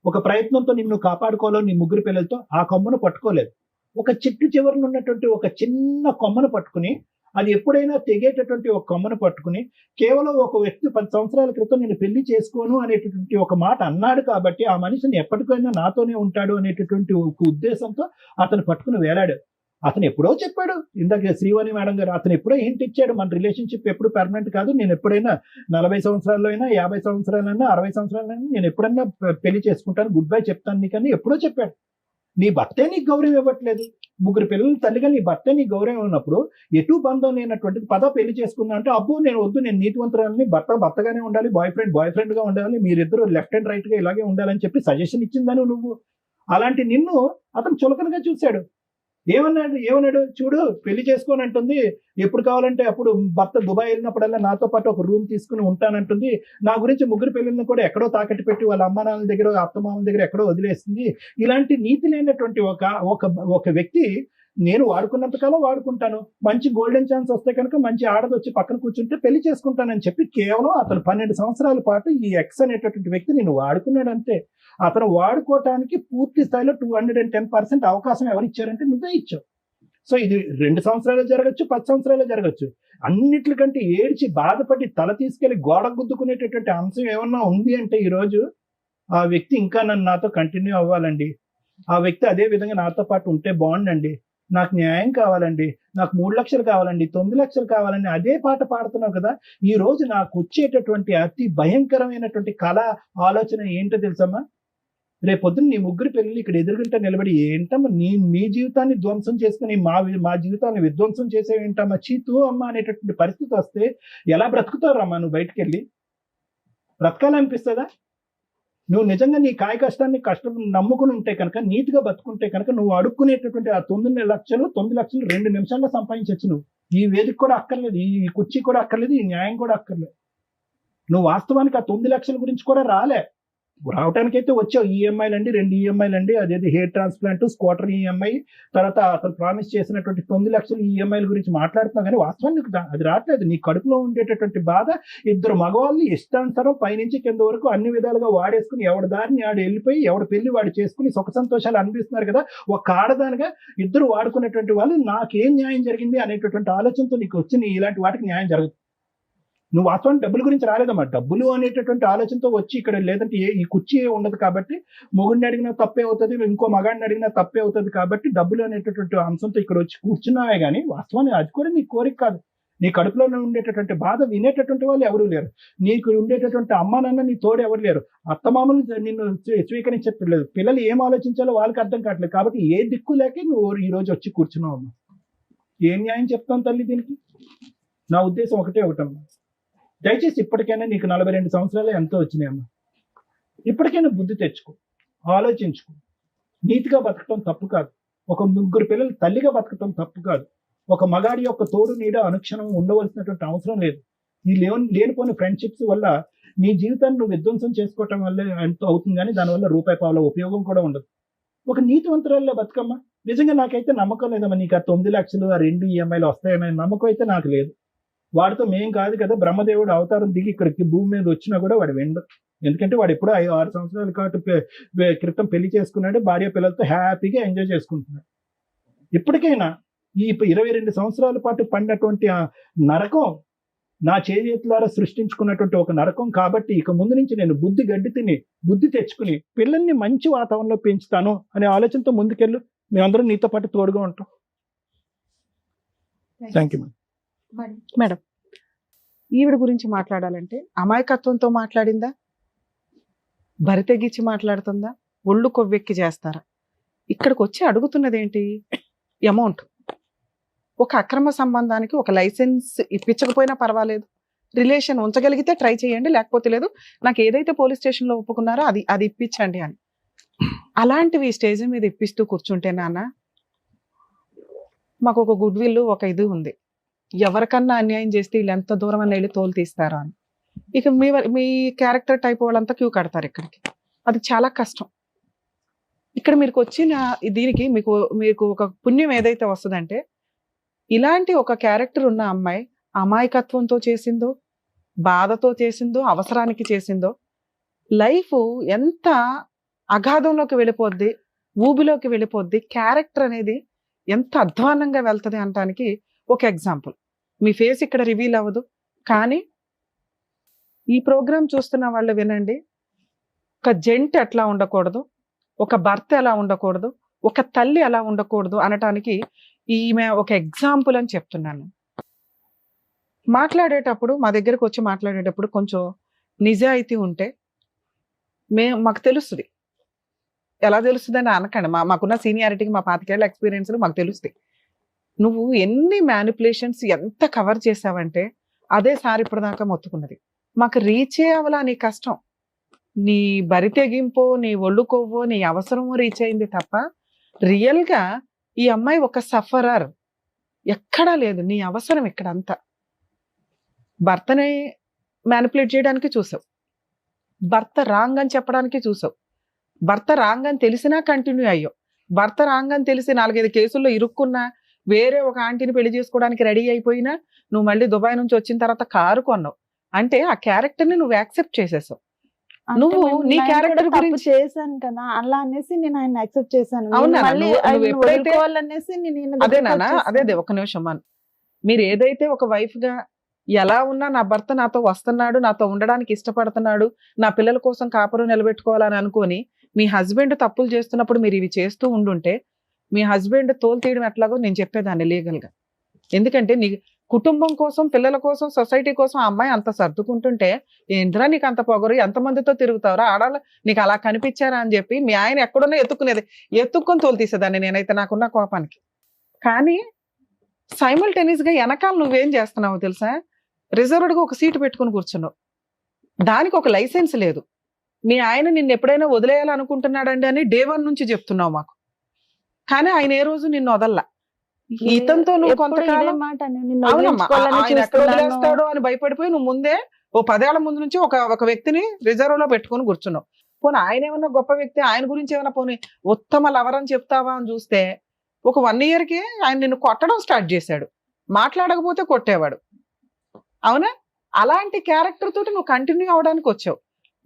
ఒక ప్రయత్నంతో నిన్ను కాపాడుకోవాలో నీ 3 పిల్లలతో, ఆ కొమ్మను పట్టుకోలేదు. ఒక చెట్టు చివరన ఉన్నటువంటి ఒక చిన్న కొమ్మను పట్టుకుని, అది ఎప్పుడైనా తెగేటటువంటి ఒక కొమ్మను పట్టుకుని, కేవలం ఒక వ్యక్తి 10 సంవత్సరాల క్రితం నేను పెళ్లి చేసుకోను అనేటటువంటి ఒక మాట అన్నాడు కాబట్టి ఆ మనిషిని ఎప్పటికైనా నాతోనే ఉంటాడు అనేటటువంటి ఒక ఉద్దేశంతో అతను పట్టుకుని వేలాడు. అతను ఎప్పుడో చెప్పాడు, ఇందాక శ్రీవాణి మేడం గారు, అతను ఎప్పుడో హింట్ ఇచ్చాడు, మన రిలేషన్షిప్ ఎప్పుడు పర్మనెంట్ కాదు, నేను ఎప్పుడైనా 40 సంవత్సరాల్లో అయినా, 50 సంవత్సరాలైనా, 60 సంవత్సరాలైనా నేను ఎప్పుడన్నా పెళ్లి చేసుకుంటాను, గుడ్ బై చెప్తాను నీకని ఎప్పుడో చెప్పాడు. నీ భర్తే నీకు గౌరవం ఇవ్వట్లేదు. 3 పిల్లల తల్లిగా నీ భర్తే నీకు గౌరవం ఉన్నప్పుడు ఎటు బంధం లేనటువంటిది పెళ్లి చేసుకుందా అంటే, అబ్బో నేను వద్దు, నేను నీతివంతురాలని, భర్తగానే ఉండాలి, బాయ్ ఫ్రెండ్ గా ఉండాలి, మీరిద్దరు లెఫ్ట్ అండ్ రైట్ గా ఇలాగే ఉండాలని చెప్పి సజెషన్ ఇచ్చిందని నువ్వు. అలాంటి నిన్ను అతను చులకనగా చూశాడు. ఏమన్నాడు చూడు, పెళ్లి చేసుకోని అంటుంది, ఎప్పుడు కావాలంటే అప్పుడు భర్త దుబాయ్ వెళ్ళినప్పుడల్లా నాతో పాటు ఒక రూమ్ తీసుకుని ఉంటానంటుంది, నా గురించి 3 పిల్లల్ని కూడా ఎక్కడో తాకట్టు పెట్టి వాళ్ళ అమ్మానాన్నల దగ్గర, అత్తమామల దగ్గర ఎక్కడో వదిలేస్తుంది. ఇలాంటి నీతి లేనటువంటి ఒక వ్యక్తి నేను వాడుకున్నంతకాలం వాడుకుంటాను, మంచి గోల్డెన్ ఛాన్స్ వస్తే కనుక మంచి ఆడది వచ్చి పక్కన కూర్చుంటే పెళ్లి చేసుకుంటానని చెప్పి కేవలం అతను 12 సంవత్సరాల పాటు ఈ ఎక్స్ అనేటటువంటి వ్యక్తి నేను వాడుకున్నాడు అంతే. అతను వాడుకోవటానికి పూర్తి స్థాయిలో 210% అవకాశం ఎవరు ఇచ్చారంటే నువ్వే ఇచ్చావు. సో ఇది 2 సంవత్సరాలు జరగచ్చు, 10 సంవత్సరాలు జరగచ్చు. అన్నిటికంటే ఏడ్చి బాధపడి తల తీసుకెళ్లి గోడ గుద్దుకునేటటువంటి అంశం ఏమన్నా ఉంది అంటే ఈ రోజు ఆ వ్యక్తి ఇంకా నాతో కంటిన్యూ అవ్వాలండి, ఆ వ్యక్తి అదే విధంగా నాతో పాటు ఉంటే బాగుండండి, నాకు న్యాయం కావాలండి, నాకు 3 లక్షలు కావాలండి, 9 లక్షలు కావాలండి, అదే పాట పాడుతున్నావు కదా. ఈ రోజు నాకు వచ్చేటటువంటి అతి భయంకరమైనటువంటి కళ ఆలోచన ఏంటో తెలుసమ్మా, రేపొద్దున నీ 3 పిల్లలు ఇక్కడ ఎదురుగుంటా నిలబడి ఏంటమ్మా మీ జీవితాన్ని ధ్వంసం చేసుకుని మా జీవితాన్ని విధ్వంసం చేసేవేంటమ్మా, చీతూ అమ్మ అనేటటువంటి పరిస్థితి వస్తే ఎలా బ్రతుకుతారమ్మా? నువ్వు బయటకు వెళ్ళి బ్రతకాలనిపిస్తుందా? నువ్వు నిజంగా నీ కాయ కష్టాన్ని నమ్ముకుని ఉంటే కనుక, నీతిగా బతుకుంటే కనుక, నువ్వు అడుక్కునేటటువంటి ఆ 9 లక్షలు 2 నిమిషాల్లో సంపాదించవచ్చు. నువ్వు ఈ వేదిక కూడా అక్కర్లేదు, ఈ కుర్చీ కూడా అక్కర్లేదు, ఈ న్యాయం కూడా అక్కర్లేదు. నువ్వు వాస్తవానికి ఆ 9 లక్షల గురించి కూడా రాలే, రావడానికైతే వచ్చావు, ఈఎంఐలు అండి, 2 ఈఎంఐలు అండి, అదేది హెయిర్ ట్రాన్స్ప్లాంట్, స్కూటర్ ఈఎంఐ, తర్వాత అతను ప్రామిస్ చేసినటువంటి 9 లక్షల ఈఎంఐల గురించి మాట్లాడుతున్నావు. కానీ వాస్తవానికి అది రావట్లేదు. నీ కడుపులో ఉండేటటువంటి బాధ, ఇద్దరు మగవాళ్ళని ఇష్టానుసారం పైనుంచి కింద వరకు అన్ని విధాలుగా వాడేసుకుని ఎవడి దారిని ఆడు వెళ్ళిపోయి ఎవడి పెళ్లి వాడు చేసుకుని సుఖ సంతోషాలు అనిపిస్తున్నారు కదా. ఒక ఆడదానిగా ఇద్దరు వాడుకునేటువంటి వాళ్ళు నాకేం న్యాయం జరిగింది అనేటటువంటి ఆలోచనతో నీకు వచ్చి ఇలాంటి వాటికి న్యాయం జరుగుతుంది. నువ్వు వాస్తవానికి డబ్బుల గురించి రాలేదమ్మా. డబ్బులు అనేటటువంటి ఆలోచనతో వచ్చి ఇక్కడ, లేదంటే ఈ కుర్చీ ఉండదు కాబట్టి మొగుడిని అడిగినా తప్పే అవుతుంది, ఇంకో మగాడిని అడిగినా తప్పే అవుతుంది కాబట్టి డబ్బులు అనేటటువంటి అంశంతో ఇక్కడ వచ్చి కూర్చున్నావే. కానీ వాస్తవానికి అది కూడా నీ కోరిక కాదు. నీ కడుపులో ఉండేటటువంటి బాధ వినేటటువంటి వాళ్ళు ఎవరు లేరు. నీకు ఉండేటటువంటి అమ్మ నాన్న నీ తోడు ఎవరు లేరు. అత్తమామలు నిన్ను స్వీకరించట్లేదు. పిల్లలు ఏం ఆలోచించాలో వాళ్ళకి అర్థం కావట్లేదు. కాబట్టి ఏ దిక్కు లేకే నువ్వు ఈ రోజు వచ్చి కూర్చున్నావు అమ్మా. ఏం న్యాయం చెప్తాను తల్లి దీనికి? నా ఉద్దేశం ఒకటమ్మా, దయచేసి ఇప్పటికైనా నీకు 42 సంవత్సరాలు ఎంతో వచ్చినాయమ్మా. ఇప్పటికైనా బుద్ధి తెచ్చుకో, ఆలోచించుకో. నీతిగా బతకటం తప్పు కాదు. ఒక 3 పిల్లలు తల్లిగా బతకటం తప్పు కాదు. ఒక మగాడి యొక్క తోడు నీడ అనుక్షణం ఉండవలసినటువంటి అవసరం లేదు. ఈ లేనిపోయిన ఫ్రెండ్షిప్స్ వల్ల నీ జీవితాన్ని నువ్వు విధ్వంసం చేసుకోవటం వల్ల ఎంతో అవుతుంది, కానీ దానివల్ల రూపాయి పావుల ఉపయోగం కూడా ఉండదు. ఒక నీతివంతురాల్లో బతుకమ్మా. నిజంగా నాకైతే నమ్మకం లేదమ్మా నీకు ఆ 9 లక్షలు, ఆ 2 ఈఎంఐలు వస్తాయనే నమ్మకం అయితే నాకు లేదు. వాడితో మేం కాదు కదా, బ్రహ్మదేవుడు అవతారం దిగి ఇక్కడికి భూమి మీద వచ్చినా కూడా వాడు వెండు. ఎందుకంటే వాడు ఎప్పుడో 6 సంవత్సరాల క్రితం పెళ్లి చేసుకున్నాడు, భార్య పిల్లలతో హ్యాపీగా ఎంజాయ్ చేసుకుంటున్నాడు. ఇప్పటికైనా ఈ 22 సంవత్సరాల పాటు పడినటువంటి ఆ నరకం నా చేతులారా సృష్టించుకున్నటువంటి ఒక నరకం. కాబట్టి ఇక ముందు నుంచి నేను గడ్డి తిని బుద్ధి తెచ్చుకుని పిల్లల్ని మంచి వాతావరణంలో పెంచుతాను అనే ఆలోచనతో ముందుకెళ్ళు. మేమందరం నీతో పాటు తోడుగా ఉంటాం. Thank you madam. ఈవిడ గురించి మాట్లాడాలంటే అమాయకత్వంతో మాట్లాడిందా, బరి తెగించి మాట్లాడుతుందా, ఒళ్ళు కొవ్వెక్కి చేస్తారా? ఇక్కడికి వచ్చి అడుగుతున్నది ఏంటి? అమౌంట్. ఒక అక్రమ సంబంధానికి ఒక లైసెన్స్ ఇప్పించకపోయినా పర్వాలేదు, రిలేషన్ ఉంచగలిగితే ట్రై చేయండి, లేకపోతే లేదు, నాకు ఏదైతే పోలీస్ స్టేషన్లో ఒప్పుకున్నారో అది ఇప్పించండి అని. అలాంటివి స్టేజ్ మీద ఇప్పిస్తూ కూర్చుంటే నాన్న, మాకు ఒక గుడ్ విల్, ఒక ఇది ఉంది, ఎవరికన్నా అన్యాయం చేస్తే వీళ్ళు ఎంత దూరం అని వెళ్ళి తోలు తీస్తారా అని. ఇక మీ క్యారెక్టర్ టైప్ వాళ్ళంతా క్యూ కడతారు ఇక్కడికి. అది చాలా కష్టం. ఇక్కడ మీరు వచ్చిన దీనికి మీకు ఒక పుణ్యం ఏదైతే వస్తుందంటే, ఇలాంటి ఒక క్యారెక్టర్ ఉన్న అమ్మాయి అమాయకత్వంతో చేసిందో, బాధతో చేసిందో, అవసరానికి చేసిందో, లైఫ్ ఎంత అగాధంలోకి వెళ్ళిపోద్ది, ఊబిలోకి వెళ్ళిపోద్ది, క్యారెక్టర్ అనేది ఎంత అధ్వానంగా వెళ్తుంది అనడానికి ఒక ఎగ్జాంపుల్. మీ ఫేస్ ఇక్కడ రివీల్ అవ్వదు, కానీ ఈ ప్రోగ్రామ్ చూస్తున్న వాళ్ళు వినండి. ఒక జంట ఎట్లా ఉండకూడదు, ఒక భర్త ఎలా ఉండకూడదు, ఒక తల్లి ఎలా ఉండకూడదు అనటానికి ఈమె ఒక ఎగ్జాంపుల్ అని చెప్తున్నాను. మాట్లాడేటప్పుడు, మా దగ్గరకు వచ్చి మాట్లాడేటప్పుడు కొంచెం నిజాయితీ ఉంటే మాకు తెలుస్తుంది. ఎలా తెలుస్తుంది అని అనకండి, మాకున్న సీనియారిటీకి, మా 25 ఏళ్ల ఎక్స్పీరియన్స్లు మాకు తెలుస్తాయి. నువ్వు ఎన్ని మ్యానిపులేషన్స్ ఎంత కవర్ చేసావంటే అదే సార్ ఇప్పటిదాకా మొత్తుకున్నది. మాకు రీచ్ అవ్వాలా నీ కష్టం, నీ బరి తెగింపో, నీ ఒళ్ళు కొవ్వో, నీ అవసరమో రీచ్ అయింది తప్ప రియల్గా ఈ అమ్మాయి ఒక సఫరర్ ఎక్కడా లేదు. నీ అవసరం ఇక్కడంతా భర్తని మ్యానిపులేట్ చేయడానికి చూసావు, భర్త రాంగ్ అని చెప్పడానికి చూసావు, భర్త రాంగ్ అని తెలిసినా కంటిన్యూ అయ్యావు, భర్త రాంగ్ అని తెలిసి 4-5 కేసుల్లో ఇరుక్కున్నా, వేరే ఒక ఆంటీని పెళ్లి చేసుకోవడానికి రెడీ అయిపోయినా, నువ్వు మళ్ళీ దుబాయ్ నుంచి వచ్చిన తర్వాత కారు కొన్నావు. అంటే ఆ క్యారెక్టర్ ని నువ్వు యాక్సెప్ట్ చేసేసావు. నువ్వు నీ క్యారెక్టర్ గురించి చేశాను కదా, అలా అనేసి నేను ఆయన యాక్సెప్ట్ చేశాను. అదే ఒక నిమిషం, మీరు ఏదైతే ఒక వైఫ్ గా ఎలా ఉన్నా నా భర్త నాతో వస్తున్నాడు, నాతో ఉండడానికి ఇష్టపడుతున్నాడు, నా పిల్లల కోసం కాపురం నిలబెట్టుకోవాలని అనుకొని మీ హస్బెండ్ తప్పులు చేస్తున్నప్పుడు మీరు ఇవి చేస్తూ ఉండుంటే, మీ హస్బెండ్ తోలు తీయడం ఎట్లాగో నేను చెప్పేదాన్ని లీగల్ గా. ఎందుకంటే నీ కుటుంబం కోసం, పిల్లల కోసం, సొసైటీ కోసం ఆ అమ్మాయి అంత సర్దుకుంటుంటే, ఏంద్రా నీకు అంత పొగరు, ఎంతమందితో తిరుగుతావురా, ఆడాలి నీకు అలా కనిపించారా అని చెప్పి మీ ఆయన ఎక్కడున్నా ఎత్తుక్కొని తోలు తీసేదాన్ని నేనైతే నాకున్న కోపానికి. కానీ సైమల్టేనియస్ గా వెనకాల నువ్వేం చేస్తున్నావో తెలుసా, రిజర్వ్డ్ గా ఒక సీటు పెట్టుకుని కూర్చున్నావు, దానికి ఒక లైసెన్స్ లేదు. మీ ఆయన నిన్ను ఎప్పుడైనా వదిలేయాలనుకుంటున్నాడండి అని డే 1 నుంచి చెప్తున్నావు మాకు, కానీ ఆయన ఏ రోజు నిన్ను వదల్లా. ఇతనితో నువ్వు కొంతకాలం ఆయన ఎక్కడ వదిలేస్తాడో అని భయపడిపోయి నువ్వు ముందే ఓ 10 ఏళ్ల ముందు నుంచి ఒక వ్యక్తిని రిజర్వ్ లో పెట్టుకుని కూర్చున్నావు. పోనీ ఆయన ఏమన్నా గొప్ప వ్యక్తి, ఆయన గురించి ఏమన్నా పోనీ ఉత్తమ లవర్ అని చెప్తావా అని చూస్తే ఒక 1 yearకే ఆయన నిన్ను కొట్టడం స్టార్ట్ చేశాడు, మాట్లాడకపోతే కొట్టేవాడు. అవునా? అలాంటి క్యారెక్టర్ తోటి నువ్వు కంటిన్యూ అవడానికి వచ్చావు.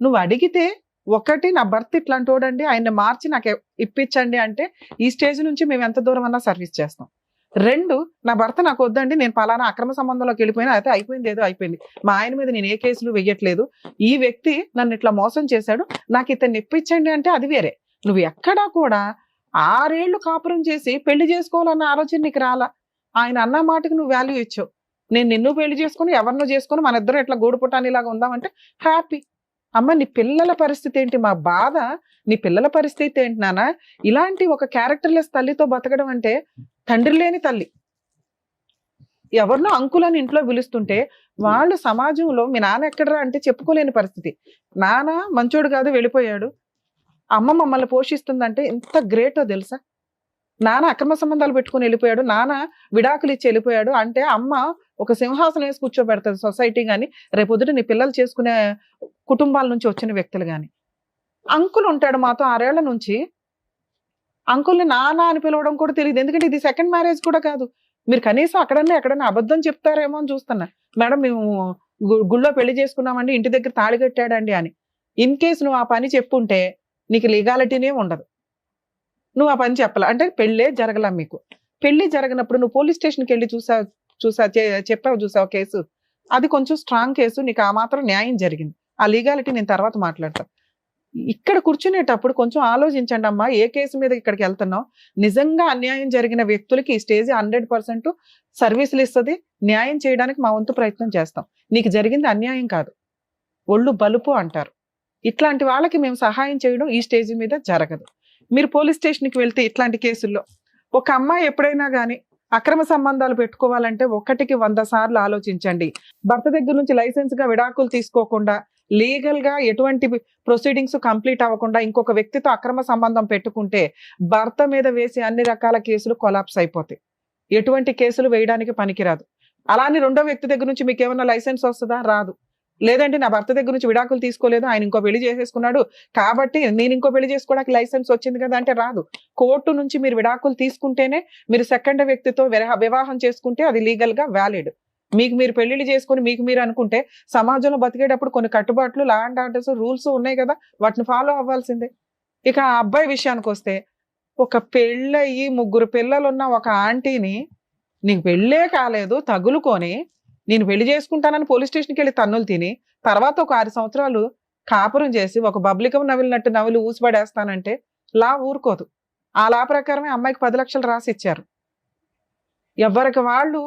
నువ్వు అడిగితే ఒకటి, నా భర్త ఇట్లాంటి వాడండి, ఆయన్ని మార్చి నాకు ఇప్పించండి అంటే ఈ స్టేజ్ నుంచి మేము ఎంత దూరం అన్నా సర్వీస్ చేస్తాం. 2, నా భర్త నాకు వద్దండి, నేను పలానా అక్రమ సంబంధంలోకి వెళ్ళిపోయినా, అయితే అయిపోయింది, ఏదో అయిపోయింది, మా ఆయన మీద నేను ఏ కేసులు వెయ్యట్లేదు, ఈ వ్యక్తి నన్ను ఇట్లా మోసం చేశాడు, నాకు ఇతన్ని ఇప్పించండి అంటే అది వేరే. నువ్వు ఎక్కడా కూడా 6 ఏళ్ళు కాపురం చేసి పెళ్లి చేసుకోవాలన్న ఆలోచన నీకు రాలా. ఆయన అన్న మాటకి నువ్వు వాల్యూ ఇచ్చావు. నేను నిన్ను పెళ్లి చేసుకుని ఎవరినో చేసుకుని మన ఇద్దరు ఇట్లా గూడు పుటానిలాగా ఉందామంటే హ్యాపీ. అమ్మ నీ పిల్లల పరిస్థితి ఏంటి? మా బాధ నీ పిల్లల పరిస్థితి ఏంటి నాన్న? ఇలాంటి ఒక క్యారెక్టర్లెస్ తల్లితో బతకడం అంటే తండ్రి లేని తల్లి. ఎవరినో అంకులని ఇంట్లో పిలుస్తుంటే వాళ్ళు సమాజంలో మీ నాన్న ఎక్కడరా అంటే చెప్పుకోలేని పరిస్థితి. నాన్న మంచోడు కాదు వెళ్ళిపోయాడు, అమ్మ మమ్మల్ని పోషిస్తుందంటే ఎంత గ్రేటో తెలుసా? నాన్న అక్రమ సంబంధాలు పెట్టుకుని వెళ్ళిపోయాడు, నాన్న విడాకులు ఇచ్చి వెళ్ళిపోయాడు అంటే అమ్మ ఒక సింహాసనం వేసి కూర్చోబెడతాది సొసైటీ కానీ, రేపొద్దుట నీ పిల్లలు చేసుకునే కుటుంబాల నుంచి వచ్చిన వ్యక్తులు కానీ. అంకుల్ ఉంటాడు మాతో 6 ఏళ్ల నుంచి, అంకుల్ని నాన్న అని పిలవడం కూడా తెలియదు. ఎందుకంటే ఇది సెకండ్ మ్యారేజ్ కూడా కాదు. మీరు కనీసం ఎక్కడన్నా అబద్ధం చెప్తారేమో అని చూస్తున్నా. మేడం మేము గుళ్ళో పెళ్లి చేసుకున్నామండి, ఇంటి దగ్గర తాళి కట్టాడండి అని. ఇన్ కేసు నువ్వు ఆ పని చెప్పుంటే నీకు లీగాలిటీనే ఉండదు. నువ్వు ఆ పని చెప్పాల అంటే పెళ్ళే జరగలా మీకు. పెళ్లి జరగనప్పుడు నువ్వు పోలీస్ స్టేషన్కి వెళ్ళి చెప్పావు చూసావు కేసు, అది కొంచెం స్ట్రాంగ్ కేసు, నీకు ఆ మాత్రం న్యాయం జరిగింది. ఆ లీగాలిటీ నేను తర్వాత మాట్లాడతాను. ఇక్కడ కూర్చునేటప్పుడు కొంచెం ఆలోచించండి అమ్మా, ఏ కేసు మీద ఇక్కడికి వెళ్తున్నావు. నిజంగా అన్యాయం జరిగిన వ్యక్తులకి ఈ స్టేజ్ 100% సర్వీసులు ఇస్తుంది. న్యాయం చేయడానికి మా వంతు ప్రయత్నం చేస్తాం. నీకు జరిగింది అన్యాయం కాదు, ఒళ్ళు బలుపు అంటారు. ఇట్లాంటి వాళ్ళకి మేము సహాయం చేయడం ఈ స్టేజ్ మీద జరగదు. మీరు పోలీస్ స్టేషన్కి వెళ్తే ఇట్లాంటి కేసుల్లో ఒక అమ్మాయి ఎప్పుడైనా కానీ అక్రమ సంబంధాలు పెట్టుకోవాలంటే 1కి 100 సార్లు ఆలోచించండి. భర్త దగ్గర నుంచి లైసెన్స్ గా విడాకులు తీసుకోకుండా, లీగల్ గా ఎటువంటి ప్రొసీడింగ్స్ కంప్లీట్ అవ్వకుండా ఇంకొక వ్యక్తితో అక్రమ సంబంధం పెట్టుకుంటే భర్త మీద వేసి అన్ని రకాల కేసులు కొలాప్స్ అయిపోతాయి. ఎటువంటి కేసులు వేయడానికి పనికిరాదు. అలానే రెండో వ్యక్తి దగ్గర నుంచి మీకు ఏమన్నా లైసెన్స్ వస్తుందా? రాదు. లేదంటే నా భర్త దగ్గర నుంచి విడాకులు తీసుకోలేదు, ఆయన ఇంకో పెళ్లి చేసేసుకున్నాడు కాబట్టి నేను ఇంకో పెళ్లి చేసుకోవడానికి లైసెన్స్ వచ్చింది కదా అంటే రాదు. కోర్టు నుంచి మీరు విడాకులు తీసుకుంటేనే, మీరు సెకండ్ వ్యక్తితో వివాహం చేసుకుంటే అది లీగల్ గా వ్యాలిడ్. మీకు మీరు పెళ్లిళ్ళు చేసుకుని మీకు మీరు అనుకుంటే సమాజంలో బతికేటప్పుడు కొన్ని కట్టుబాట్లు, లా అండ్ ఆర్డర్స్, రూల్స్ ఉన్నాయి కదా, వాటిని ఫాలో అవ్వాల్సిందే. ఇక ఆ అబ్బాయి విషయానికి వస్తే, ఒక పెళ్ళయి 3 పిల్లలున్న ఒక ఆంటీని నీకు పెళ్ళే కాలేదు తగులుకొని నేను పెళ్లి చేసుకుంటానని పోలీస్ స్టేషన్కి వెళ్ళి తన్నులు తిని తర్వాత ఒక 6 సంవత్సరాలు కాపురం చేసి ఒక బబ్లికం నవిలినట్టు నవిలి ఊసిపడేస్తానంటే లా ఊరుకోదు. ఆ లా ప్రకారమే అమ్మాయికి 10 లక్షలు రాసి ఇచ్చారు. ఎవరికి వాళ్ళు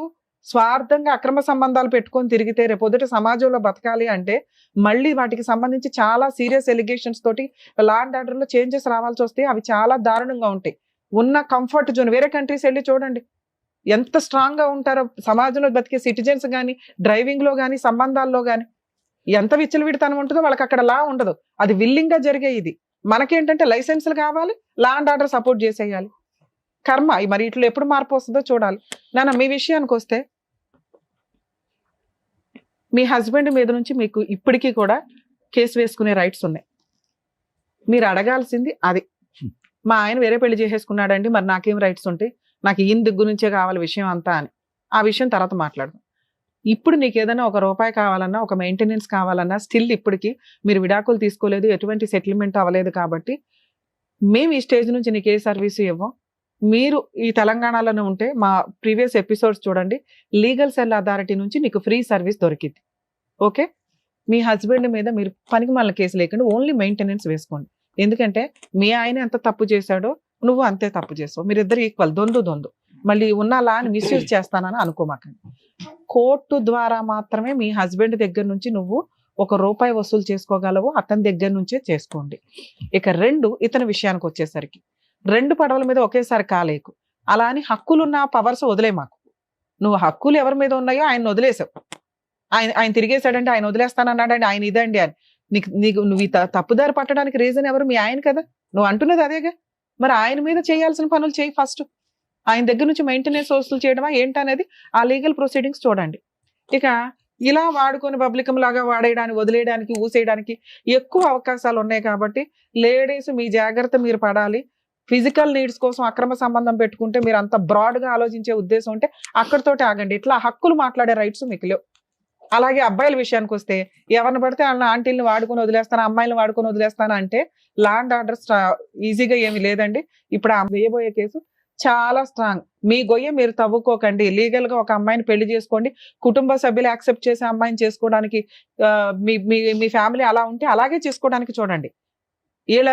స్వార్థంగా అక్రమ సంబంధాలు పెట్టుకొని తిరిగితే రేపొద్దుట సమాజంలో బతకాలి అంటే మళ్ళీ వాటికి సంబంధించి చాలా సీరియస్ ఎలిగేషన్స్ తోటి లా అండ్ ఆర్డర్ లో చేంజెస్ రావాల్సి వస్తే అవి చాలా దారుణంగా ఉంటాయి. ఉన్న కంఫర్ట్ జోన్ వేరే కంట్రీస్ వెళ్ళి చూడండి ఎంత స్ట్రాంగ్ గా ఉంటారో. సమాజంలో బతికే సిటిజన్స్ కానీ, డ్రైవింగ్ లో కానీ, సంబంధాల్లో కానీ ఎంత విచ్చలవిడితనం ఉంటుందో వాళ్ళకి అక్కడ లా ఉండదు. అది విల్లింగ్ గా జరిగే. ఇది మనకేంటంటే లైసెన్సులు కావాలి, లా అండ్ ఆర్డర్ సపోర్ట్ చేసేయాలి. కర్మ మరి ఇట్లా ఎప్పుడు మార్పు వస్తుందో చూడాలి. నాన్న మీ విషయానికి వస్తే, మీ హస్బెండ్ మీద నుంచి మీకు ఇప్పటికీ కూడా కేసు వేసుకునే రైట్స్ ఉన్నాయి. మీరు అడగాల్సింది అది. మా ఆయన వేరే పెళ్లి చేసేసుకున్నాడండి, మరి నాకేం రైట్స్ ఉంటాయి, నాకు ఈయన దగ్గర నుంచే కావాలి విషయం అంతా అని. ఆ విషయం తర్వాత మాట్లాడదాం. ఇప్పుడు నీకు ఏదైనా ₹1 కావాలన్నా, ఒక మెయింటెనెన్స్ కావాలన్నా, స్టిల్ ఇప్పటికి మీరు విడాకులు తీసుకోలేదు, ఎటువంటి సెటిల్మెంట్ అవ్వలేదు కాబట్టి మేము ఈ స్టేజ్ నుంచి నీకు ఏ సర్వీసు ఇవ్వం. మీరు ఈ తెలంగాణలోనే ఉంటే మా ప్రీవియస్ ఎపిసోడ్స్ చూడండి, లీగల్ సెల్ అథారిటీ నుంచి నీకు ఫ్రీ సర్వీస్ దొరికింది. ఓకే, మీ హస్బెండ్ మీద మీరు పనికి మళ్ళీ కేసు లేకుండా ఓన్లీ మెయింటెనెన్స్ వేసుకోండి. ఎందుకంటే మీ ఆయన ఎంత తప్పు చేశాడో నువ్వు అంతే తప్పు చేసావు. మీరిద్దరు ఈక్వల్, దొందు. మళ్ళీ ఉన్న లాని మిస్యూజ్ చేస్తానని అనుకోమాకండి. కోర్టు ద్వారా మాత్రమే మీ హస్బెండ్ దగ్గర నుంచి నువ్వు ₹1 వసూలు చేసుకోగలవు, అతని దగ్గర నుంచే చేసుకోండి. ఇక 2, ఇతని విషయానికి వచ్చేసరికి 2 పడవల మీద ఒకేసారి కాలేకు. అలా అని హక్కులున్న పవర్స్ వదిలే మాకు. నువ్వు హక్కులు ఎవరి మీద ఉన్నాయో ఆయన వదిలేసావు. ఆయన తిరిగేశాడంటే ఆయన వదిలేస్తానన్నాడండి, ఆయన ఇదండి అని. నీకు నువ్వు తప్పుదారి పట్టడానికి రీజన్ ఎవరు? మీ ఆయన కదా. నువ్వు అంటున్నది అదేగా. మరి ఆయన మీద చేయాల్సిన పనులు చేయి ఫస్ట్. ఆయన దగ్గర నుంచి మెయింటెనెన్స్ వసూలు చేయడమా ఏంటనేది ఆ లీగల్ ప్రొసీడింగ్స్ చూడండి. ఇక ఇలా వాడుకొని పబ్లికం లాగా వాడేయడానికి, వదిలేయడానికి, ఊసేయడానికి ఎక్కువ అవకాశాలు ఉన్నాయి. కాబట్టి లేడీస్ మీ జాగ్రత్త మీరు పడాలి. ఫిజికల్ నీడ్స్ కోసం అక్రమ సంబంధం పెట్టుకుంటే మీరు అంత బ్రాడ్ గా ఆలోచించే ఉద్దేశం ఉంటే అక్కడితోటి ఆగండి. ఇట్లా హక్కులు మాట్లాడే రైట్స్ మీకు లేవు. అలాగే అబ్బాయిల విషయానికి వస్తే ఎవరిని పడితే వాళ్ళ ఆంటీలను వాడుకొని వదిలేస్తాను, అమ్మాయిలను వాడుకొని వదిలేస్తాను అంటే లా అండ్ ఆర్డర్ ఈజీగా ఏమి లేదండి. ఇప్పుడు ఆ వేయబోయే కేసు చాలా స్ట్రాంగ్. మీ గొయ్య మీరు తవ్వుకోకండి. లీగల్ గా ఒక అమ్మాయిని పెళ్లి చేసుకోండి. కుటుంబ సభ్యులు యాక్సెప్ట్ చేసే అమ్మాయిని చేసుకోవడానికి మీ ఫ్యామిలీ అలా ఉంటే అలాగే చేసుకోవడానికి చూడండి. వాళ్ళ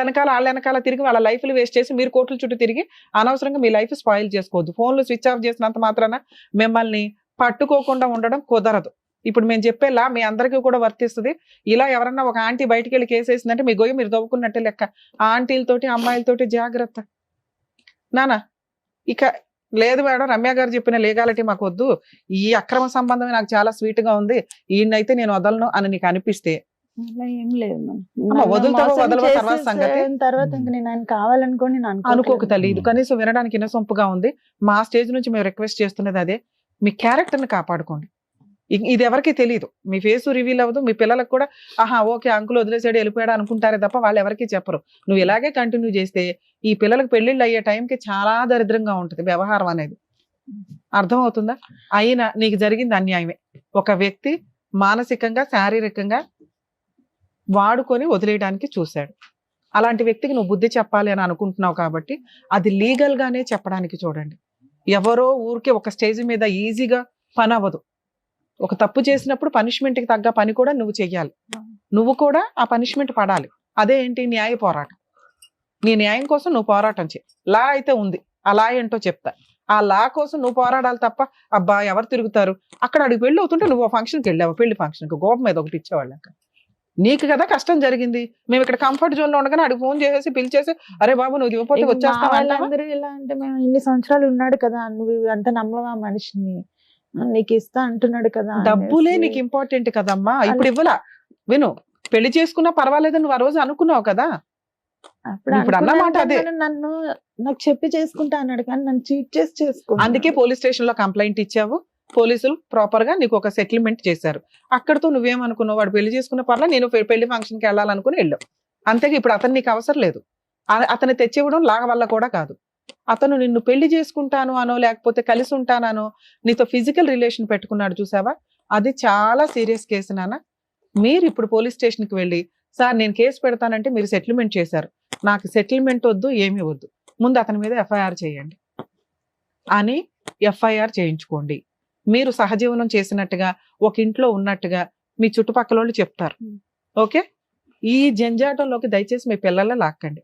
వెనకాల తిరిగి వాళ్ళ లైఫ్లు వేస్ట్ చేసి మీరు కోర్టుల చుట్టూ తిరిగి అనవసరంగా మీ లైఫ్ స్పాయిల్ చేసుకోవద్దు. ఫోన్లు స్విచ్ ఆఫ్ చేసినంత మాత్రాన మిమ్మల్ని పట్టుకోకుండా ఉండడం కుదరదు. ఇప్పుడు మేము చెప్పేలా మీ అందరికీ కూడా వర్తిస్తుంది. ఇలా ఎవరన్నా ఒక ఆంటీ బయటికి వెళ్ళి కేసు వేసిందంటే మీ గొయ్యి మీరు తవ్వుకున్నట్టే లెక్క. ఆ ఆంటీలతోటి అమ్మాయిలతోటి జాగ్రత్త నానా. ఇక లేదు మేడం, రమ్య గారు చెప్పిన లీగాలిటీ మాకు వద్దు, ఈ అక్రమ సంబంధమే నాకు చాలా స్వీట్ గా ఉంది, ఈయనైతే నేను వదలను అని నీకు అనిపిస్తే అలా ఏం లేదు వదులుతావో వదలవో తర్వాత సంగతి. తర్వాత ఇంకా నేను ఆయన కావాలనుకోని నేను అనుకోక తల్లి. ఇది కనీసం వినడానికి ఇన్నసొంపుగా ఉంది. మా స్టేజ్ నుంచి మేము రిక్వెస్ట్ చేస్తున్నది అదే, మీ క్యారెక్టర్ ని కాపాడుకోండి. ఇది ఎవరికి తెలియదు, మీ ఫేస్ రివీల్ అవ్వదు. మీ పిల్లలకు కూడా ఆహా ఓకే అంకుల్ వదిలేసాడు వెళ్ళిపోయాడు అనుకుంటారే తప్ప వాళ్ళు ఎవరికి చెప్పరు. నువ్వు ఇలాగే కంటిన్యూ చేస్తే ఈ పిల్లలకు పెళ్లిళ్ళు అయ్యే టైంకి చాలా దరిద్రంగా ఉంటుంది వ్యవహారం అనేది. అర్థమవుతుందా? అయినా నీకు జరిగింది అన్యాయమే. ఒక వ్యక్తి మానసికంగా శారీరకంగా వాడుకొని వదిలేయడానికి చూశాడు. అలాంటి వ్యక్తికి నువ్వు బుద్ధి చెప్పాలి అని అనుకుంటున్నావు కాబట్టి అది లీగల్ గానే చెప్పడానికి చూడండి. ఎవరో ఊరికే ఒక స్టేజ్ మీద ఈజీగా పని అవ్వదు. ఒక తప్పు చేసినప్పుడు పనిష్మెంట్కి తగ్గ పని కూడా నువ్వు చెయ్యాలి. నువ్వు కూడా ఆ పనిష్మెంట్ పడాలి. అదే ఏంటి? న్యాయ పోరాటం. నీ న్యాయం కోసం నువ్వు పోరాటం చేయి. లా అయితే ఉంది, ఆ లా ఏంటో చెప్తా. ఆ లా కోసం నువ్వు పోరాడాలి తప్ప అబ్బా ఎవరు తిరుగుతారు అక్కడ అడిగి పెళ్లి అవుతుంటే నువ్వు ఫంక్షన్కి వెళ్ళావు, పెళ్లి ఫంక్షన్కి గోపం మీద ఒకటి ఇచ్చేవాళ్ళు. నీకు కదా కష్టం జరిగింది. మేము ఇక్కడ కంఫర్ట్ జోన్ లో ఉండగానే అడిగి ఫోన్ చేసేసి పిలిచేసి అరే బాబు నువ్వు ఇవ్వకపోతే వచ్చేస్తావా? వాళ్ళందరూ ఎలా అంటే మేము ఇన్ని సంవత్సరాలు ఉన్నాడు కదా, నువ్వు అంత నమ్మవా మనిషిని, నీకు ఇస్తా అంటున్నాడు కదా. డబ్బులే నీకు ఇంపార్టెంట్ కదమ్మా. ఇప్పుడు ఇవ్వలా విను, పెళ్లి చేసుకున్నా పర్వాలేదు నువ్వు ఆ రోజు అనుకున్నావు కదా. ఇప్పుడు అన్నమాట అదే. నన్ను నాకు చెప్పి చేసుకుంటా అన్నాడు కానీ నన్ను చీట్ చేసి చేసుకుంటా. అందుకే పోలీస్ స్టేషన్ లో కంప్లైంట్ ఇచ్చావు. పోలీసులు ప్రాపర్ గా నీకు ఒక సెటిల్మెంట్ చేశారు. అక్కడతో నువ్వేమనుకున్నావు, వాడు పెళ్లి చేసుకున్న పర్లా నేను పెళ్లి ఫంక్షన్ కి వెళ్ళాలనుకుని వెళ్ళావు. అంతేగా ఇప్పుడు అతను నీకు అవసరం లేదు. అతను తెచ్చివ్వడం లాగ వల్ల కూడా కాదు. అతను నిన్ను పెళ్లి చేసుకుంటాను అనో లేకపోతే కలిసి ఉంటానో నీతో ఫిజికల్ రిలేషన్ పెట్టుకున్నాడు చూసావా, అది చాలా సీరియస్ కేసు నాన్న. మీరు ఇప్పుడు పోలీస్ స్టేషన్ కి వెళ్ళి సార్ నేను కేసు పెడతానంటే మీరు సెటిల్మెంట్ చేశారు, నాకు సెటిల్మెంట్ వద్దు ఏమీ వద్దు, ముందు అతని మీద ఎఫ్ఐఆర్ చేయండి అని ఎఫ్ఐఆర్ చేయించుకోండి. మీరు సహజీవనం చేసినట్టుగా ఒక ఇంట్లో ఉన్నట్టుగా మీ చుట్టుపక్కల వాళ్ళు చెప్తారు. ఓకే, ఈ జంజాటంలోకి దయచేసి మీ పిల్లల్ని లాక్కండి.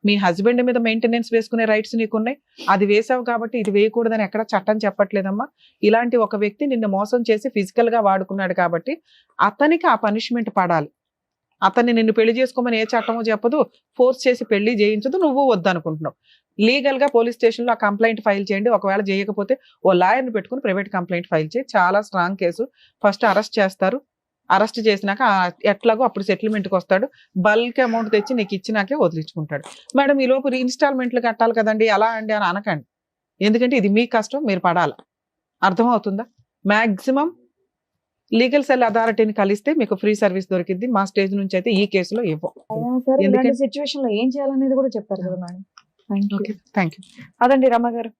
మీ హస్బెండ్ మీద మెయింటెనెన్స్ వేసుకునే రైట్స్ నీకున్నాయి, అది వేసావు కాబట్టి ఇది వేయకూడదని ఎక్కడ చట్టం చెప్పట్లేదమ్మా. ఇలాంటి ఒక వ్యక్తి నిన్ను మోసం చేసి ఫిజికల్ గా వాడుకున్నాడు కాబట్టి అతనికి ఆ పనిష్మెంట్ పడాలి. అతన్ని నిన్ను పెళ్లి చేసుకోమని ఏ చట్టమో చెప్పదు, ఫోర్స్ చేసి పెళ్లి చేయించదు, నువ్వు వద్దనుకుంటున్నావు. లీగల్ గా పోలీస్ స్టేషన్ లో ఆ కంప్లైంట్ ఫైల్ చేయండి. ఒకవేళ చేయకపోతే ఓ లాయర్ని పెట్టుకుని ప్రైవేట్ కంప్లైంట్ ఫైల్ చేయి. చాలా స్ట్రాంగ్ కేసు. ఫస్ట్ అరెస్ట్ చేస్తారు, అరెస్ట్ చేసినాక ఎట్లాగో అప్పుడు సెటిల్మెంట్కి వస్తాడు. బల్క్ అమౌంట్ తెచ్చి నీకు ఇచ్చినాకే వదిలించుకుంటాడు. మేడం ఈ లోపు ఇన్స్టాల్మెంట్లు కట్టాలి కదండి అలా అండి అని అనకండి. ఎందుకంటే ఇది మీ కష్టం, మీరు పడాలి. అర్థమవుతుందా? మాక్సిమం లీగల్ సెల్ అథారిటీని కలిస్తే మీకు ఫ్రీ సర్వీస్ దొరికింది. మా స్టేజ్ నుంచి అయితే ఈ కేసులో ఇవ్వం. సిచ్యువేషన్ లో ఏం చేయాలనేది కూడా చెప్పారు కదా మేడం. Thank you. అదండి రమ్మ గారు.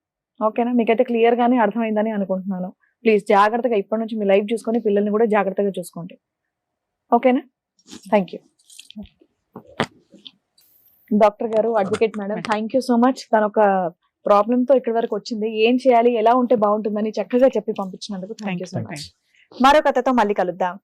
ఓకేనా, మీకైతే క్లియర్ గానే అర్థమైందని అనుకుంటున్నాను. ప్లీజ్ జాగ్రత్తగా ఇప్పటి నుంచి మీ లైఫ్ చూసుకొని పిల్లల్ని కూడా జాగ్రత్తగా చూసుకోండి. ఓకేనా, థ్యాంక్ యూ. డాక్టర్ గారు, advocate madam, thank you so much. తన ఒక ప్రాబ్లమ్ తో ఇక్కడి వరకు వచ్చింది. ఏం చేయాలి, ఎలా ఉంటే బాగుంటుందని చక్కగా చెప్పి పంపించినందుకు థ్యాంక్ యూ సో మచ్. మరో కథతో మళ్ళీ కలుద్దాం.